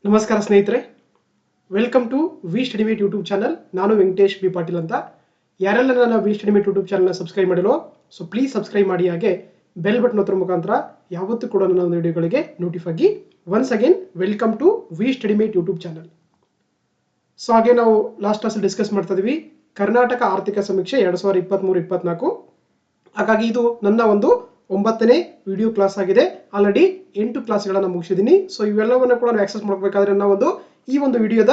ನಮಸ್ಕಾರ ಸ್ನೇಹಿತರೆ, welcome to V ಸ್ಟಡಿಮೇಟ್ YouTube channel. ನಾನು ವೆಂಕಟೇಶ್ ಬಿ ಪಾಟೀಲ್ ಅಂತ. ಯಾರೆಲ್ಲ ನನ್ನ ವಿ ಸ್ಟಡಿಮೇಟ್ ಯೂಟ್ಯೂಬ್ ಚಾನಲ್ನ ಸಬ್ಸ್ಕ್ರೈಬ್ ಮಾಡಿರೋ ಸೊ ಪ್ಲೀಸ್ ಸಬ್ಸ್ಕ್ರೈಬ್ ಮಾಡಿ. ಹಾಗೆ ಬೆಲ್ ಬಟನ್ ಒತ್ತರ ಮುಖಾಂತರ ಯಾವತ್ತೂ ಕೂಡ ನನ್ನ ವಿಡಿಯೋಗಳಿಗೆ ನೋಟಿಫೈ ಆಗಿ. Once again welcome to V ಸ್ಟಡಿಮೇಟ್ YouTube channel. So ಹಾಗೆ ನಾವು ಲಾಸ್ಟ್ ಕ್ಲಾಸಲ್ಲಿ ಡಿಸ್ಕಸ್ ಮಾಡ್ತಾ ಇದೀವಿ ಕರ್ನಾಟಕ ಆರ್ಥಿಕ ಸಮೀಕ್ಷೆ 2023-24. ಹಾಗಾಗಿ ಇದು ನನ್ನ ಒಂದು 9ನೇ ವಿಡಿಯೋ ಕ್ಲಾಸ್ ಆಗಿದೆ. ಆಲ್ರೆಡಿ 8 ಕ್ಲಾಸ್ಗಳನ್ನು ಮುಗಿಸಿದ್ದೀನಿ. ಸೊ ಇವೆಲ್ಲವನ್ನು ಕೂಡ ನಾವು ಆಕ್ಸೆಸ್ ಮಾಡಬೇಕಾದ್ರೆ ನಾವು ಈ ಒಂದು ವಿಡಿಯೋದ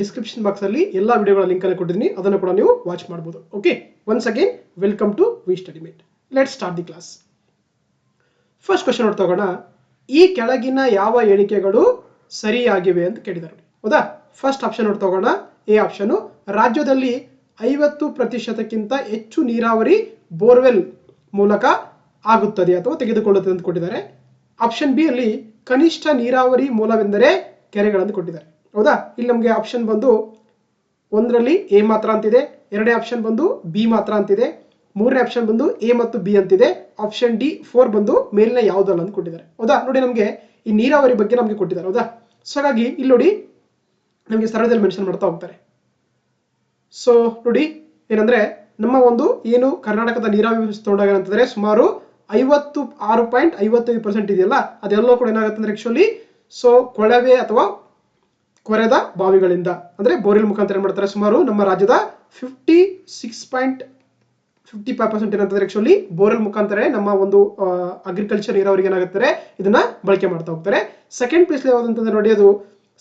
ಡಿಸ್ಕ್ರಿಪ್ಷನ್ ಬಾಕ್ಸ್ ಅಲ್ಲಿ ಎಲ್ಲ ವಿಡಿಯೋಗಳ ಲಿಂಕ್ ಅನ್ನು ಕೊಟ್ಟಿದ್ದೀನಿ, ಅದನ್ನು ಕೂಡ ನೀವು ವಾಚ್ ಮಾಡಬಹುದು. Okay, once again welcome to V Studymate. Let's start the class. First question ನೋಡ್ತಾ ಹೋಗೋಣ. ಈ ಕೆಳಗಿನ ಯಾವ ಹೇಳಿಕೆಗಳು ಸರಿಯಾಗಿವೆ ಅಂತ ಕೇಳಿದ್ದಾರೆ. ಹೌದಾ? ಫಸ್ಟ್ ಆಪ್ಷನ್ ನೋಡ್ತಾ ಹೋಗೋಣ. ಎ ಆಪ್ಷನ್, ರಾಜ್ಯದಲ್ಲಿ 50%ಕ್ಕಿಂತ ಹೆಚ್ಚು ನೀರಾವರಿ ಬೋರ್ವೆಲ್ ಮೂಲಕ ಆಗುತ್ತದೆ ಅಥವಾ ತೆಗೆದುಕೊಳ್ಳುತ್ತದೆ ಅಂತ ಕೊಟ್ಟಿದ್ದಾರೆ. ಆಪ್ಷನ್ ಬಿ ಅಲ್ಲಿ ಕನಿಷ್ಠ ನೀರಾವರಿ ಮೂಲವೆಂದರೆ ಕೆರೆಗಳನ್ನು ಕೊಟ್ಟಿದ್ದಾರೆ. ಹೌದಾ? ಇಲ್ಲಿ ನಮಗೆ ಆಪ್ಷನ್ ಬಂದು ಒಂದರಲ್ಲಿ ಎ ಮಾತ್ರ ಅಂತಿದೆ, ಎರಡನೇ ಆಪ್ಷನ್ ಬಂದು ಬಿ ಮಾತ್ರ ಅಂತಿದೆ, ಮೂರನೇ ಆಪ್ಷನ್ ಬಂದು ಎ ಮತ್ತು ಬಿ ಅಂತಿದೆ, ಆಪ್ಷನ್ ಡಿ 4 ಬಂದು ಮೇಲಿನ ಯಾವುದಲ್ಲ ಅಂತ ಕೊಟ್ಟಿದ್ದಾರೆ. ಹೌದಾ? ನೋಡಿ, ನಮಗೆ ಈ ನೀರಾವರಿ ಬಗ್ಗೆ ನಮಗೆ ಕೊಟ್ಟಿದ್ದಾರೆ. ಹೌದಾ? ಸೊ ಹಾಗಾಗಿ ಇಲ್ಲಿ ನೋಡಿ ನಮಗೆ ಸರಳದಲ್ಲಿ ಮೆನ್ಷನ್ ಮಾಡ್ತಾ ಹೋಗ್ತಾರೆ. ಸೊ ನೋಡಿ ಏನಂದ್ರೆ, ನಮ್ಮ ಒಂದು ಏನು ಕರ್ನಾಟಕದ ನೀರಾವರಿ ವ್ಯವಸ್ಥೆ ತಗೊಂಡಾಗ ಅಂತಂದ್ರೆ ಸುಮಾರು 56.55% ಇದೆಯಲ್ಲ, ಅದೆಲ್ಲೋ ಕೂಡ ಏನಾಗುತ್ತೆ ಅಂದ್ರೆ ಆಕ್ಚುಲಿ ಸೊ ಕೊಳವೆ ಅಥವಾ ಕೊರೆದ ಬಾವಿಗಳಿಂದ ಅಂದ್ರೆ ಬೋರ್ವೆಲ್ ಮುಖಾಂತರ ಏನ್ ಮಾಡ್ತಾರೆ, ಸುಮಾರು ನಮ್ಮ ರಾಜ್ಯದ 56.55% ಏನಂತಂದ್ರೆ ಆಕ್ಚುಲಿ ಬೋರ್ವೆಲ್ ಮುಖಾಂತರ ನಮ್ಮ ಒಂದು ಅಗ್ರಿಕಲ್ಚರ್ ನೀರಾವರಿಗೆ ಏನಾಗುತ್ತಾರೆ ಇದನ್ನ ಬಳಕೆ ಮಾಡ್ತಾ ಹೋಗ್ತಾರೆ. ಸೆಕೆಂಡ್ ಪ್ಲೇಸ್ ಯಾವ್ದಂತಂದ್ರೆ ನೋಡಿ, ಅದು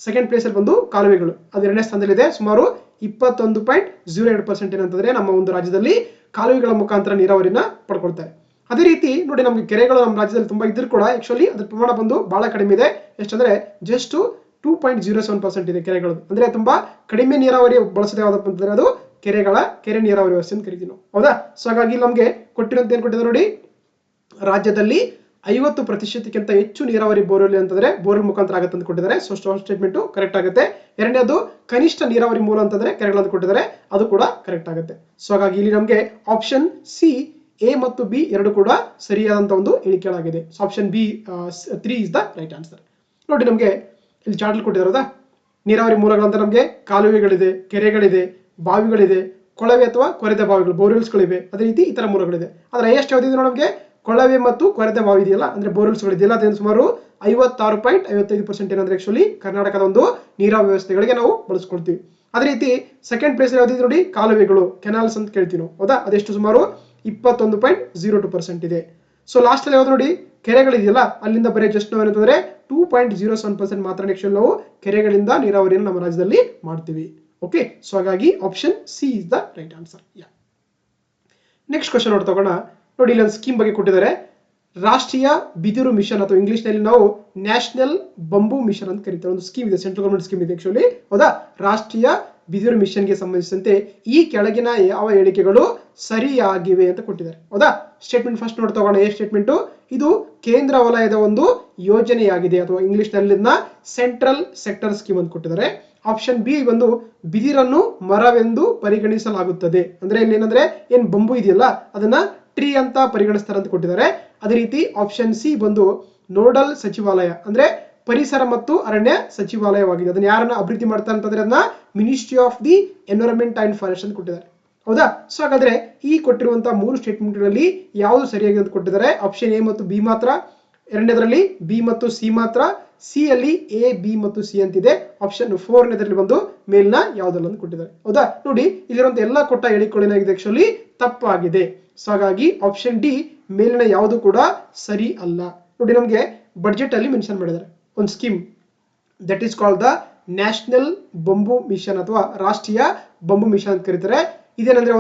ಸೆಕೆಂಡ್ ಪ್ಲೇಸ್ ಅಲ್ಲಿ ಬಂದು ಕಾಲುವೆಗಳು, ಅದು ಎರಡನೇ ಸ್ಥಾನದಲ್ಲಿದೆ. ಸುಮಾರು 21.02% ಏನಂತಂದ್ರೆ ನಮ್ಮ ಒಂದು ರಾಜ್ಯದಲ್ಲಿ ಕಾಲುವೆಗಳ ಮುಖಾಂತರ ನೀರಾವರಿನ ಪಡ್ಕೊಳ್ತಾರೆ. ಅದೇ ರೀತಿ ನೋಡಿ, ನಮಗೆ ಕೆರೆಗಳು ನಮ್ಮ ರಾಜ್ಯದಲ್ಲಿ ತುಂಬಾ ಇದ್ರೂ ಕೂಡ ಆಕ್ಚುಲಿ ಅದ್ರ ಪ್ರಮಾಣ ಬಂದು ಬಹಳ ಕಡಿಮೆ ಇದೆ. ಎಷ್ಟಂದ್ರೆ ಜಸ್ಟ್ 2.07% ಇದೆ ಕೆರೆಗಳು. ಅಂದ್ರೆ ತುಂಬಾ ಕಡಿಮೆ ನೀರಾವರಿ ಬಳಸೋದು ಯಾವ್ದಪ್ಪ ಅಂತಂದ್ರೆ ಅದು ಕೆರೆ ನೀರಾವರಿ ವ್ಯವಸ್ಥೆ ಅಂತ ಕರಿತೀವಿ ನಾವು. ಹೌದಾ? ಸೊ ಹಾಗಾಗಿ ನಮಗೆ ಕೊಟ್ಟಿರೋಂತ ಏನ್ ಕೊಟ್ಟಿದ್ದಾರೆ ನೋಡಿ, ರಾಜ್ಯದಲ್ಲಿ 50%ಕ್ಕಿಂತ ಹೆಚ್ಚು ನೀರಾವರಿ ಬೋರ್ವೆಲ್ ಅಂತಂದ್ರೆ ಬೋರ್ವೆಲ್ ಮುಖಾಂತರ ಆಗುತ್ತೆ ಅಂತ ಕೊಟ್ಟಿದ್ದಾರೆ. ಸೊ ಸ್ಟೇಟ್ಮೆಂಟ್ ಕರೆಕ್ಟ್ ಆಗುತ್ತೆ. ಎರಡನೇದು ಕನಿಷ್ಠ ನೀರಾವರಿ ಮೂಲ ಅಂತಂದ್ರೆ ಕೆರೆಗಳನ್ನು ಕೊಟ್ಟಿದ್ದಾರೆ, ಅದು ಕೂಡ ಕರೆಕ್ಟ್ ಆಗುತ್ತೆ. ಸೊ ಹಾಗಾಗಿ ಇಲ್ಲಿ ನಮಗೆ ಆಪ್ಷನ್ ಸಿ, ಎ ಮತ್ತು ಬಿ ಎರಡು ಕೂಡ ಸರಿಯಾದಂತ ಒಂದು ಹೇಳಿಕೆಗಳಾಗಿದೆ. So option B 3 is the right answer. ನೋಡಿ, ನಮಗೆ ಇಲ್ಲಿ ಚಾರ್ಟ್ ಕೊಟ್ಟಿರೋದಾ ನೀರಾವರಿ ಮೂಲಗಳಂತ ನಮಗೆ ಕಾಲುವೆಗಳಿದೆ, ಕೆರೆಗಳಿದೆ, ಬಾವಿಗಳಿದೆ, ಕೊಳವೆ ಅಥವಾ ಕೊರೆದ ಬಾವಿಗಳು ಬೋರ್ವೆಲ್ಸ್ಗಳಿವೆ, ಅದೇ ರೀತಿ ಇತರ ಮೂಲಗಳಿದೆ. ಆದ್ರೆ ಹೈಯೆಸ್ಟ್ ಯಾವ್ದಿದೆ ನೋಡಿ, ನಮಗೆ ಕೊಳವೆ ಮತ್ತು ಕೊರೆದ ಬಾವಿ ಇದೆಯಲ್ಲ ಅಂದ್ರೆ ಬೋರ್ವೆಲ್ಸ್ಗಳಿದೆಯಲ್ಲ, ಅದೇನು ಸುಮಾರು 56.55% ಏನಂದ್ರೆ ಆಕ್ಚುಲಿ ಕರ್ನಾಟಕದ ಒಂದು ನೀರಾವರಿ ವ್ಯವಸ್ಥೆಗಳಿಗೆ ನಾವು ಬಳಸ್ಕೊಳ್ತೀವಿ. ಅದೇ ರೀತಿ ಸೆಕೆಂಡ್ ಪ್ಲೇಸ್ ಯಾವ್ದಿದೆ ನೋಡಿ, ಕಾಲುವೆಗಳು ಕೆನಾಲ್ಸ್ ಅಂತ ಕೇಳ್ತೀವಿ ನಾವು. ಹೌದಾ? ಅದೆಷ್ಟು ಸುಮಾರು 21.02% ಇದೆ. ಸೊ ಲಾಸ್ಟ್ ಅಲ್ಲಿ ಯಾವ್ದು ನೋಡಿ, ಕೆರೆಗಳಿದೆಯಲ್ಲ, ಅಲ್ಲಿಂದ ಬರೀ ಜಸ್ಟ್ ನಾವು ಏನಂತಂದ್ರೆ 2.07% ಮಾತ್ರ ಆಕ್ಚುಲಿ ನಾವು ಕೆರೆಗಳಿಂದ ನೀರಾವರಿಯನ್ನು ನಮ್ಮ ರಾಜ್ಯದಲ್ಲಿ ಮಾಡ್ತೀವಿ. ಓಕೆ, ಸೊ ಹಾಗಾಗಿ option C is the right answer. Next question ನೋಡ್ತಾ ಹೋಗೋಣ. ನೋಡಿ, ಇಲ್ಲಿ ಒಂದು ಸ್ಕೀಮ್ ಬಗ್ಗೆ ಕೊಟ್ಟಿದ್ದಾರೆ. ರಾಷ್ಟ್ರೀಯ ಬಿದಿರು ಮಿಷನ್ ಅಥವಾ ಇಂಗ್ಲಿಷ್ ನಲ್ಲಿ ನಾವು ನ್ಯಾಷನಲ್ ಬಂಬೂ ಮಿಷನ್ ಅಂತ ಕರೀತಾರೆ. ಒಂದು ಸ್ಕೀಮ್ ಇದೆ, ಸೆಂಟ್ರಲ್ ಗವರ್ಮೆಂಟ್ ಸ್ಕೀಮ್ ಇದೆ ಆಕ್ಚುಲಿ. ಹೌದಾ? ರಾಷ್ಟ್ರೀಯ ಬಿದಿರು ಮಿಷನ್ಗೆ ಸಂಬಂಧಿಸಿದಂತೆ ಈ ಕೆಳಗಿನ ಯಾವ ಹೇಳಿಕೆಗಳು ಸರಿಯಾಗಿವೆ ಅಂತ ಕೊಟ್ಟಿದ್ದಾರೆ. ಹೌದಾ? ಸ್ಟೇಟ್ಮೆಂಟ್ ಫಸ್ಟ್ ನೋಡ್ತಾ ಹೋಗೋಣ. ಎ ಸ್ಟೇಟ್ಮೆಂಟ್, ಇದು ಕೇಂದ್ರ ವಲಯದ ಒಂದು ಯೋಜನೆಯಾಗಿದೆ ಅಥವಾ ಇಂಗ್ಲಿಷ್ ನಲ್ಲಿ ಸೆಂಟ್ರಲ್ ಸೆಕ್ಟರ್ ಸ್ಕೀಮ್ ಅಂತ ಕೊಟ್ಟಿದ್ದಾರೆ. ಆಪ್ಷನ್ ಬಿ ಬಂದು ಬಿದಿರನ್ನು ಮರವೆಂದು ಪರಿಗಣಿಸಲಾಗುತ್ತದೆ. ಅಂದ್ರೆ ಇಲ್ಲಿ ಏನಂದ್ರೆ ಏನ್ ಬಂಬು ಇದೆಯಲ್ಲ ಅದನ್ನ ಟ್ರೀ ಅಂತ ಪರಿಗಣಿಸ್ತಾರೆ ಅಂತ ಕೊಟ್ಟಿದ್ದಾರೆ. ಅದೇ ರೀತಿ ಆಪ್ಷನ್ ಸಿ ಬಂದು ನೋಡಲ್ ಸಚಿವಾಲಯ ಅಂದ್ರೆ ಪರಿಸರ ಮತ್ತು ಅರಣ್ಯ ಸಚಿವಾಲಯವಾಗಿದೆ. ಅದನ್ನ ಯಾರನ್ನ ಅಭಿವೃದ್ಧಿ ಮಾಡ್ತಾರೆ ಅಂತಂದ್ರೆ ಅದನ್ನ ministry of the environment and forest ಅಂತ ಕೊಟ್ಟಿದ್ದಾರೆ. ಹೌದಾ? ಸೊ ಹಾಗಾದ್ರೆ ಈ ಕೊಟ್ಟಿರುವಂತಹ 3 ಸ್ಟೇಟ್ಮೆಂಟ್ಗಳಲ್ಲಿ ಯಾವುದು ಸರಿಯಾಗಿ ಅಂತ ಕೊಟ್ಟಿದ್ದಾರೆ. ಆಪ್ಷನ್ ಎ ಮತ್ತು ಬಿ ಮಾತ್ರ, ಎರಡನೇದರಲ್ಲಿ ಬಿ ಮತ್ತು ಸಿ ಮಾತ್ರ, ಸಿ ಅಲ್ಲಿ ಎ ಬಿ ಮತ್ತು ಸಿ ಅಂತಿದೆ, ಆಪ್ಷನ್ 4ನೇದರಲ್ಲಿ ಬಂದು ಮೇಲಿನ ಯಾವುದಲ್ಲ ಅಂತ ಕೊಟ್ಟಿದ್ದಾರೆ. ಹೌದಾ? ನೋಡಿ, ಇಲ್ಲಿರುವಂತ ಎಲ್ಲ ಕೊಟ್ಟ ಹೇಳಿಕೊಳ್ಳೇನಾಗಿದೆ ಆಕ್ಚುಲಿ ತಪ್ಪಾಗಿದೆ. ಸೊ ಹಾಗಾಗಿ ಆಪ್ಷನ್ ಡಿ ಮೇಲಿನ ಯಾವುದು ಕೂಡ ಸರಿ ಅಲ್ಲ. ನೋಡಿ, ನಮಗೆ ಬಡ್ಜೆಟ್ ಅಲ್ಲಿ ಮೆನ್ಷನ್ ಮಾಡಿದ್ದಾರೆ ಒಂದು scheme, that is called the national bamboo mission ಅಥವಾ ರಾಷ್ಟ್ರೀಯ ಬಂಬೂ ಮಿಷನ್ ಅಂತ ಕರೀತಾರೆ. ಇದೇನಂದ್ರೆ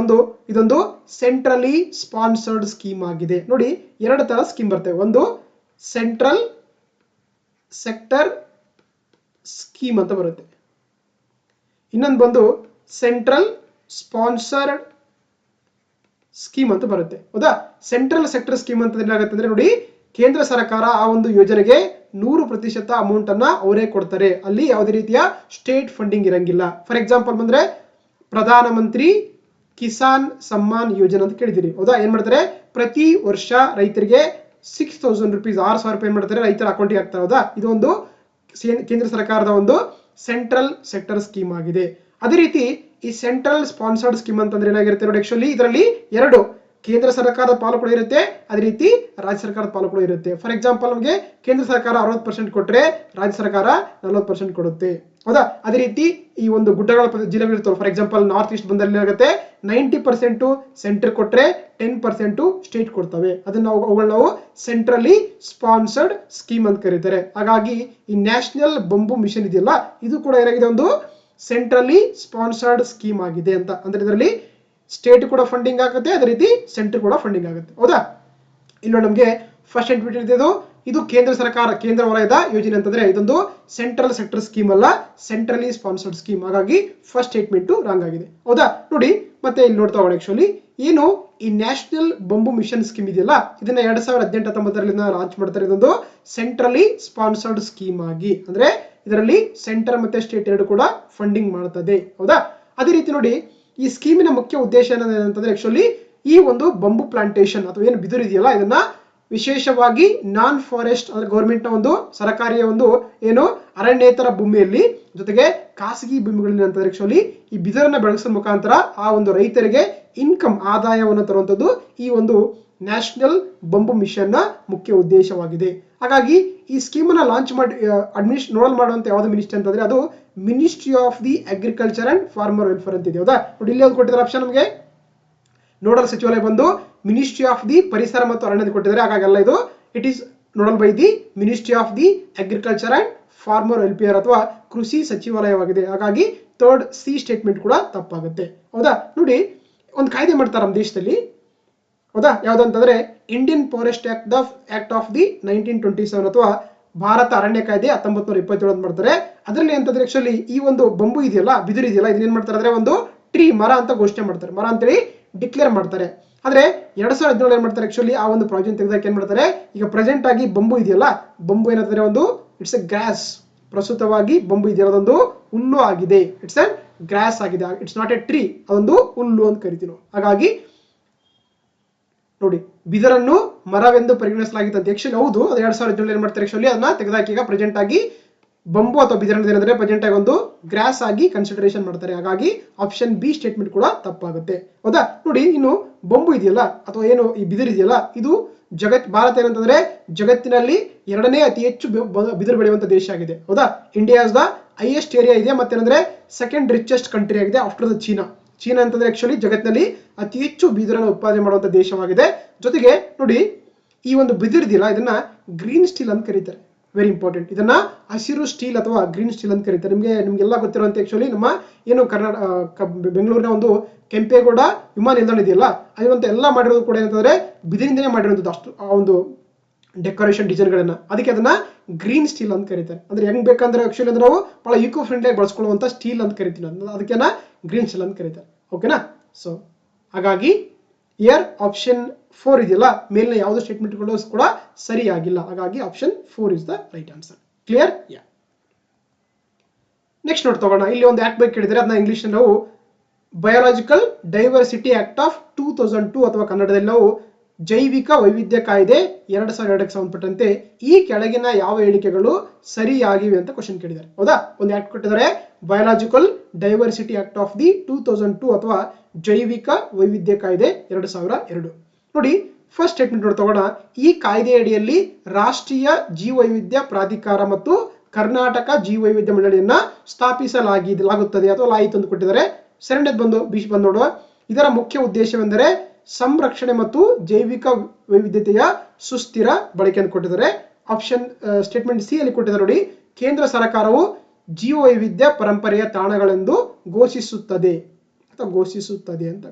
ಇದೊಂದು ಸೆಂಟ್ರಲಿ ಸ್ಪಾನ್ಸರ್ಡ್ ಸ್ಕೀಮ್ ಆಗಿದೆ. ನೋಡಿ, ಎರಡು ತರ ಸ್ಕೀಮ್ ಬರ್ತವೆ. ಒಂದು ಸೆಂಟ್ರಲ್ ಸೆಕ್ಟರ್ ಸ್ಕೀಮ್ ಅಂತ ಬರುತ್ತೆ, ಇನ್ನೊಂದು ಬಂದು ಸೆಂಟ್ರಲ್ ಸ್ಪಾನ್ಸರ್ಡ್ ಸ್ಕೀಮ್ ಅಂತ ಬರುತ್ತೆ. ಹೌದಾ? ಸೆಂಟ್ರಲ್ ಸೆಕ್ಟರ್ ಸ್ಕೀಮ್ ಅಂತ ಏನಾಗುತ್ತೆ ಅಂದ್ರೆ ನೋಡಿ, ಕೇಂದ್ರ ಸರ್ಕಾರ ಆ ಒಂದು ಯೋಜನೆಗೆ 100% ಅಮೌಂಟ್ ಅನ್ನ ಅವರೇ ಕೊಡ್ತಾರೆ. ಅಲ್ಲಿ ಯಾವುದೇ ರೀತಿಯ ಸ್ಟೇಟ್ ಫಂಡಿಂಗ್ ಇರಂಗಿಲ್ಲ. ಫಾರ್ ಎಕ್ಸಾಂಪಲ್ ಬಂದ್ರೆ ಪ್ರಧಾನ ಮಂತ್ರಿ ಕಿಸಾನ್ ಸಮ್ಮಾನ್ ಯೋಜನೆ ಅಂತ ಕೇಳಿದಿರಿ. ಹೌದಾ? ಏನ್ ಮಾಡ್ತಾರೆ, ಪ್ರತಿ ವರ್ಷ ರೈತರಿಗೆ 6000 ರೂಪೀಸ್ 6000 ರೂಪಾಯಿ ಏನ್ ಮಾಡ್ತಾರೆ ರೈತರ ಅಕೌಂಟ್ಗೆ ಹಾಕ್ತಾರೆ. ಹೌದಾ? ಇದೊಂದು ಕೇಂದ್ರ ಸರ್ಕಾರದ ಒಂದು ಸೆಂಟ್ರಲ್ ಸೆಕ್ಟರ್ ಸ್ಕೀಮ್ ಆಗಿದೆ. ಅದೇ ರೀತಿ ಈ ಸೆಂಟ್ರಲ್ ಸ್ಪಾನ್ಸರ್ಡ್ ಸ್ಕೀಮ್ ಅಂತಂದ್ರೆ ಏನಾಗಿರುತ್ತೆ ನೋಡಿ, ಆಕ್ಚುಲಿ ಇದರಲ್ಲಿ ಎರಡು ಕೇಂದ್ರ ಸರ್ಕಾರದ ಪಾಲು ಕೂಡ ಇರುತ್ತೆ, ಅದೇ ರೀತಿ ರಾಜ್ಯ ಸರ್ಕಾರದ ಪಾಲು ಕೂಡ ಇರುತ್ತೆ. ಫಾರ್ ಎಕ್ಸಾಂಪಲ್ ನಮಗೆ ಕೇಂದ್ರ ಸರ್ಕಾರ 60% ಕೊಟ್ಟರೆ ರಾಜ್ಯ ಸರ್ಕಾರ 40% ಕೊಡುತ್ತೆ, ಹೌದಾ. ಅದೇ ರೀತಿ ಈ ಒಂದು ಗುಡ್ಡಗಳ ಜಿಲ್ಲೆಗಳು ಇರ್ತವೆ, ಫಾರ್ ಎಕ್ಸಾಂಪಲ್ ನಾರ್ತ್ ಈಸ್ಟ್ ಬಂದಲ್ಲಿ ಏನಾಗುತ್ತೆ 90% ಸೆಂಟರ್ ಕೊಟ್ಟರೆ 10% ಸ್ಟೇಟ್ ಕೊಡ್ತವೆ. ಅದನ್ನ ಅವುಗಳನ್ನ ನಾವು ಸೆಂಟ್ರಲಿ ಸ್ಪಾನ್ಸರ್ಡ್ ಸ್ಕೀಮ್ ಅಂತ ಕರೀತಾರೆ. ಹಾಗಾಗಿ ಈ ನ್ಯಾಷನಲ್ ಬಂಬು ಮಿಷನ್ ಇದೆಯಲ್ಲ, ಇದು ಕೂಡ ಏನಾಗಿದೆ ಒಂದು ಸೆಂಟ್ರಲಿ ಸ್ಪಾನ್ಸರ್ಡ್ ಸ್ಕೀಮ್ ಆಗಿದೆ ಅಂತ. ಅಂದ್ರೆ ಇದರಲ್ಲಿ ಸ್ಟೇಟ್ ಕೂಡ ಫಂಡಿಂಗ್ ಆಗುತ್ತೆ, ಅದೇ ರೀತಿ ಸೆಂಟರ್ ಕೂಡ ಫಂಡಿಂಗ್ ಆಗುತ್ತೆ, ಹೌದಾ. ಇಲ್ಲಿ ನಮಗೆ ಫಸ್ಟ್ ಎಂಟ್ರಿ ಇದು ಕೇಂದ್ರ ಸರ್ಕಾರ ಕೇಂದ್ರ ವಲಯದ ಯೋಜನೆ ಅಂತಂದ್ರೆ ಇದೊಂದು ಸೆಂಟ್ರಲ್ ಸೆಕ್ಟರ್ ಸ್ಕೀಮ್ ಅಲ್ಲ, ಸೆಂಟ್ರಲಿ ಸ್ಪಾನ್ಸರ್ಡ್ ಸ್ಕೀಮ್. ಹಾಗಾಗಿ ಫಸ್ಟ್ ಸ್ಟೇಟ್ಮೆಂಟ್ ರಾಂಗ್ ಆಗಿದೆ, ಹೌದಾ. ನೋಡಿ ಮತ್ತೆ ಇಲ್ಲಿ ನೋಡ್ತಾ ಹೋಗೋಣ. ಆಕ್ಚುಲಿ ಏನು ಈ ನ್ಯಾಷನಲ್ ಬಂಬು ಮಿಷನ್ ಸ್ಕೀಮ್ ಇದೆಯಲ್ಲ, ಇದನ್ನ 2018-19 ಲಾಂಚ್ ಮಾಡ್ತಾರೆ. ಇದೊಂದು ಸೆಂಟ್ರಲಿ ಸ್ಪಾನ್ಸರ್ಡ್ ಸ್ಕೀಮ್ ಆಗಿ, ಅಂದ್ರೆ ಇದರಲ್ಲಿ ಸೆಂಟರ್ ಮತ್ತೆ ಸ್ಟೇಟ್ ಎರಡು ಕೂಡ ಫಂಡಿಂಗ್ ಮಾಡ್ತದೆ, ಹೌದಾ. ಅದೇ ರೀತಿ ನೋಡಿ ಈ ಸ್ಕೀಮಿನ ಮುಖ್ಯ ಉದ್ದೇಶ ಏನಂತಂದ್ರೆ ಆಕ್ಚುಲಿ ಈ ಒಂದು ಬಂಬು ಪ್ಲಾಂಟೇಶನ್ ಅಥವಾ ಏನು ಬಿದಿರು ಇದೆಯಲ್ಲ, ಇದನ್ನ ವಿಶೇಷವಾಗಿ ನಾನ್ ಫಾರೆಸ್ಟ್ ಅಂದ್ರೆ ಗೌರ್ಮೆಂಟ್ ನ ಒಂದು ಸರ್ಕಾರಿಯ ಒಂದು ಏನು ಅರಣ್ಯೇತರ ಭೂಮಿಯಲ್ಲಿ ಜೊತೆಗೆ ಖಾಸಗಿ ಭೂಮಿಗಳಲ್ಲಿ ಅಂತಂದ್ರೆ ಆಕ್ಚುಲಿ ಈ ಬಿದಿರನ್ನ ಬೆಳೆಸೋ ಮುಖಾಂತರ ಆ ಒಂದು ರೈತರಿಗೆ ಇನ್ಕಮ್ ಆದಾಯವನ್ನು ತರುವಂತದ್ದು ಈ ಒಂದು ನ್ಯಾಷನಲ್ ಬಂಬು ಮಿಷನ್ ನ ಮುಖ್ಯ ಉದ್ದೇಶವಾಗಿದೆ. ಹಾಗಾಗಿ ಈ ಸ್ಕೀಮ್ ಅನ್ನ ಲಾಂಚ್ ಮಾಡಿ ನೋಡಲ್ ಮಾಡುವಂತ ಯಾವ್ದು ಮಿನಿಸ್ಟ್ರಿ ಅಂತಂದ್ರೆ ಅದು ministry of the agriculture and farmer welfare ಅಂತ ಇದೆ, ಹೌದಾ. ನೋಡಿ ಇಲ್ಲಿ ಒಂದು ಕೊಟ್ಟಿದ್ದಾರೆ ಆಪ್ಷನ್, ನಮಗೆ ನೋಡಲ್ ಸಚಿವಾಲಯ ಬಂದು ಮಿನಿಸ್ಟ್ರಿ ಆಫ್ ದಿ ಪರಿಸರ ಮತ್ತು ಅರಣ್ಯ ಕೊಟ್ಟಿದ್ದಾರೆ. ಹಾಗಾಗಲ್ಲ, ಇದು it is nodal by the ministry of the agriculture and farmer welfare ಅಥವಾ ಕೃಷಿ ಸಚಿವಾಲಯವಾಗಿದೆ. ಹಾಗಾಗಿ ಥರ್ಡ್ ಸಿ ಸ್ಟೇಟ್ಮೆಂಟ್ ಕೂಡ ತಪ್ಪಾಗುತ್ತೆ, ಹೌದಾ. ನೋಡಿ ಒಂದು ಕಾಯ್ದೆ ಮಾಡ್ತಾರೆ ನಮ್ಮ ದೇಶದಲ್ಲಿ, ಹೌದಾ. ಯಾವ್ದಂತಂದ್ರೆ Indian forest act of the 1927 ಅಥವಾ ಭಾರತ ಅರಣ್ಯ ಕಾಯ್ದೆ 1927 ಅಂತ ಮಾಡ್ತಾರೆ. ಅದರಲ್ಲಿ ಅಂತಂದ್ರೆ ಆಕ್ಚುಲಿ ಈ ಒಂದು ಬಂಬು ಇದೆಯಲ್ಲ, ಬಿದಿರು ಇದೆಯಲ್ಲ, ಇದನ್ನ ಏನ್ ಮಾಡ್ತಾರೆ ಅಂದ್ರೆ ಒಂದು ಟ್ರೀ ಮರ ಅಂತ ಘೋಷಣೆ ಮಾಡ್ತಾರೆ, ಮರ ಅಂತೇಳಿ ಡಿಕ್ಲೇರ್ ಮಾಡ್ತಾರೆ. ಆದ್ರೆ 2017 ಏನ್ ಮಾಡ್ತಾರೆ ಆಕ್ಚುಲಿ ಆ ಒಂದು ಪ್ರಾವಿಷನ್ ತೆಗೆದಾಗ ಏನ್ ಮಾಡ್ತಾರೆ, ಈಗ ಪ್ರೆಸೆಂಟ್ ಆಗಿ ಬಂಬು ಇದೆಯಲ್ಲ, ಬಂಬು ಏನಂತಂದ್ರೆ ಒಂದು ಇಟ್ಸ್ ಎ ಗ್ರಾಸ್, ಪ್ರಸ್ತುತವಾಗಿ ಬಂಬು ಇದೆಯಲ್ಲ ಅದೊಂದು ಹುಲ್ಲು ಆಗಿದೆ, ಇಟ್ಸ್ ಎ ಗ್ರಾಸ್ ಆಗಿದೆ, ಇಟ್ಸ್ ನಾಟ್ ಎ ಟ್ರೀ, ಅದೊಂದು ಹುಲ್ಲು ಅಂತ ಕರಿತೀವಿ ನಾವು. ಹಾಗಾಗಿ ನೋಡಿ ಬಿದಿರನ್ನು ಮರವೆಂದು ಪರಿಗಣಿಸಲಾಗಿತ್ತು ಅಂತ ಆಕ್ಚುಲಿ ಹೌದು, ಅದು 2017 ಏನ್ ಮಾಡ್ತಾರೆ ಆಕ್ಚುಲಿ ಅದನ್ನ ತೆಗೆದಾಕಿ ಈಗ ಪ್ರೆಸೆಂಟ್ ಆಗಿ ಬಂಬು ಅಥವಾ ಬಿದಿರನ್ನು ಏನಂದ್ರೆ ಪ್ರೆಸೆಂಟ್ ಆಗಿ ಒಂದು ಗ್ರಾಸ್ ಆಗಿ ಕನ್ಸಿಡರೇಷನ್ ಮಾಡ್ತಾರೆ. ಹಾಗಾಗಿ ಆಪ್ಷನ್ ಬಿ ಸ್ಟೇಟ್ಮೆಂಟ್ ಕೂಡ ತಪ್ಪಾಗುತ್ತೆ, ಹೌದಾ. ನೋಡಿ ಇನ್ನು ಬಂಬು ಇದೆಯಲ್ಲ ಅಥವಾ ಏನು ಈ ಬಿದಿರು ಇದೆಯಲ್ಲ, ಇದು ಭಾರತ ಏನಂತಂದ್ರೆ ಜಗತ್ತಿನಲ್ಲಿ 2ನೇ ಅತಿ ಹೆಚ್ಚು ಬಿದಿರು ಬೆಳೆಯುವಂತ ದೇಶ ಆಗಿದೆ, ಹೌದಾ. India is the highest area ಇದೆ, ಮತ್ತೇನಂದ್ರೆ ಸೆಕೆಂಡ್ ರಿಚೆಸ್ಟ್ ಕಂಟ್ರಿ ಆಗಿದೆ ಆಫ್ಟರ್ ದ ಚೀನಾ. ಚೀನಾ ಅಂತಂದ್ರೆ ಆಕ್ಚುಲಿ ಜಗತ್ತಿನಲ್ಲಿ ಅತಿ ಹೆಚ್ಚು ಬಿದಿರನ್ನು ಉತ್ಪಾದನೆ ಮಾಡುವಂತ ದೇಶವಾಗಿದೆ. ಜೊತೆಗೆ ನೋಡಿ ಈ ಒಂದು ಬಿದಿರು ಇದೆಯಲ್ಲ, ಇದನ್ನ ಗ್ರೀನ್ ಸ್ಟೀಲ್ ಅಂತ ಕರೀತಾರೆ, ವೆರಿ ಇಂಪಾರ್ಟೆಂಟ್. ಇದನ್ನ ಹಸಿರು ಸ್ಟೀಲ್ ಅಥವಾ ಗ್ರೀನ್ ಸ್ಟೀಲ್ ಅಂತ ಕರೀತಾರೆ. ನಿಮ್ಗೆಲ್ಲ ಗೊತ್ತಿರುವಂತೆ ಆಕ್ಚುಲಿ ನಮ್ಮ ಏನು ಬೆಂಗಳೂರಿನ ಒಂದು ಕೆಂಪೇಗೌಡ ವಿಮಾನ ನಿಲ್ದಾಣ ಇದೆಯಲ್ಲ, ಅದಂತ ಎಲ್ಲ ಮಾಡಿರೋದು ಕೂಡ ಏನಂತಂದ್ರೆ ಬಿದಿರಿಂದನೇ ಮಾಡಿರೋದು, ಅಷ್ಟು ಆ ಒಂದು ಡೆಕೋರೇಷನ್ ಡಿಸೈನ್ ಗಳನ್ನ, ಅದಕ್ಕೆ ಅದನ್ನ ಗ್ರೀನ್ ಸ್ಟೀಲ್ ಅಂತ ಕರೀತಾರೆ. ಅಂದ್ರೆ ಹೆಂಗ್ ಬೇಕಂದ್ರೆ ಆಕ್ಚುಲಿ ಅಂದ್ರೆ ನಾವು ಬಹಳ ಈಕೋ ಫ್ರೆಂಡ್ಲಿ ಆಗಿ ಬಳಸ್ಕೊಳ್ಳುವಂತ ಸ್ಟೀಲ್ ಅಂತ ಕರಿತೀವಿ, ಅದಕ್ಕೆ ಗ್ರೀನ್ ಸ್ಟೀಲ್ ಅಂತ ಕರೀತಾರೆ, ಓಕೆನಾ. ಸೊ ಹಾಗಾಗಿ ಇಯರ್ ಆಪ್ಷನ್ 4 ಇದೆಯಲ್ಲ, ಮೇಲಿನ ಯಾವುದೇ ಸ್ಟೇಟ್ಮೆಂಟ್ಗಳು ಕೂಡ ಸರಿಯಾಗಿಲ್ಲ. ಹಾಗಾಗಿ option 4 is the right answer. Clear? Yeah. Next ನೋಡ್ ತಗೋಣ. ಇಲ್ಲಿ ಒಂದು ಆಕ್ಟ್ ಬಗ್ಗೆ ಕೇಳಿದ್ರೆ ಅದನ್ನ ಇಂಗ್ಲಿಷ್ ನಾವು ಬಯೋಲಾಜಿಕಲ್ ಡೈವರ್ಸಿಟಿ ಆಕ್ಟ್ ಆಫ್ 2002 ಅಥವಾ ಕನ್ನಡದಲ್ಲಿ ನಾವು ಜೈವಿಕ ವೈವಿಧ್ಯ ಕಾಯ್ದೆ 2002ಕ್ಕೆ ಸಂಬಂಧಪಟ್ಟಂತೆ ಈ ಕೆಳಗಿನ ಯಾವ ಹೇಳಿಕೆಗಳು ಸರಿಯಾಗಿವೆ ಅಂತ ಕ್ವಶನ್ ಕೇಳಿದ್ದಾರೆ, ಹೌದಾ. ಒಂದು ಆಕ್ಟ್ ಕೊಟ್ಟಿದ್ದಾರೆ biological diversity act of the 2002 ಅಥವಾ ಜೈವಿಕ ವೈವಿಧ್ಯ ಕಾಯ್ದೆ 2002. ನೋಡಿ ಫಸ್ಟ್ ಸ್ಟೇಟ್ಮೆಂಟ್ ನೋಡಿ ತಗೋಣ. ಈ ಕಾಯ್ದೆ ಅಡಿಯಲ್ಲಿ ರಾಷ್ಟ್ರೀಯ ಜೀವವೈವಿಧ್ಯ ಪ್ರಾಧಿಕಾರ ಮತ್ತು ಕರ್ನಾಟಕ ಜೀವವೈವಿಧ್ಯ ಮಂಡಳಿಯನ್ನ ಸ್ಥಾಪಿಸಲಾಗುತ್ತದೆ ಅಥವಾ ಲಾಯಿತು ಅಂತ ಕೊಟ್ಟಿದ್ದಾರೆ. ಸೆರೆಂಡದ್ ಬಂದು ಬೀಚ್ ಬಂದು ನೋಡುವ. ಇದರ ಮುಖ್ಯ ಉದ್ದೇಶವೆಂದರೆ ಸಂರಕ್ಷಣೆ ಮತ್ತು ಜೈವಿಕ ವೈವಿಧ್ಯತೆಯ ಸುಸ್ಥಿರ ಬಳಕೆ ಅಂತ ಕೊಟ್ಟಿದ್ದಾರೆ. ಆಪ್ಷನ್ ಸ್ಟೇಟ್ಮೆಂಟ್ ಸಿ ಅಲ್ಲಿ ಕೊಟ್ಟಿದ್ದಾರೆ ನೋಡಿ, ಕೇಂದ್ರ ಸರ್ಕಾರವು ಜೀವವೈವಿಧ್ಯ ಪರಂಪರೆಯ ತಾಣಗಳೆಂದು ಘೋಷಿಸುತ್ತದೆ ಅಂತ ಘೋಷಿಸುತ್ತದೆ ಅಂತ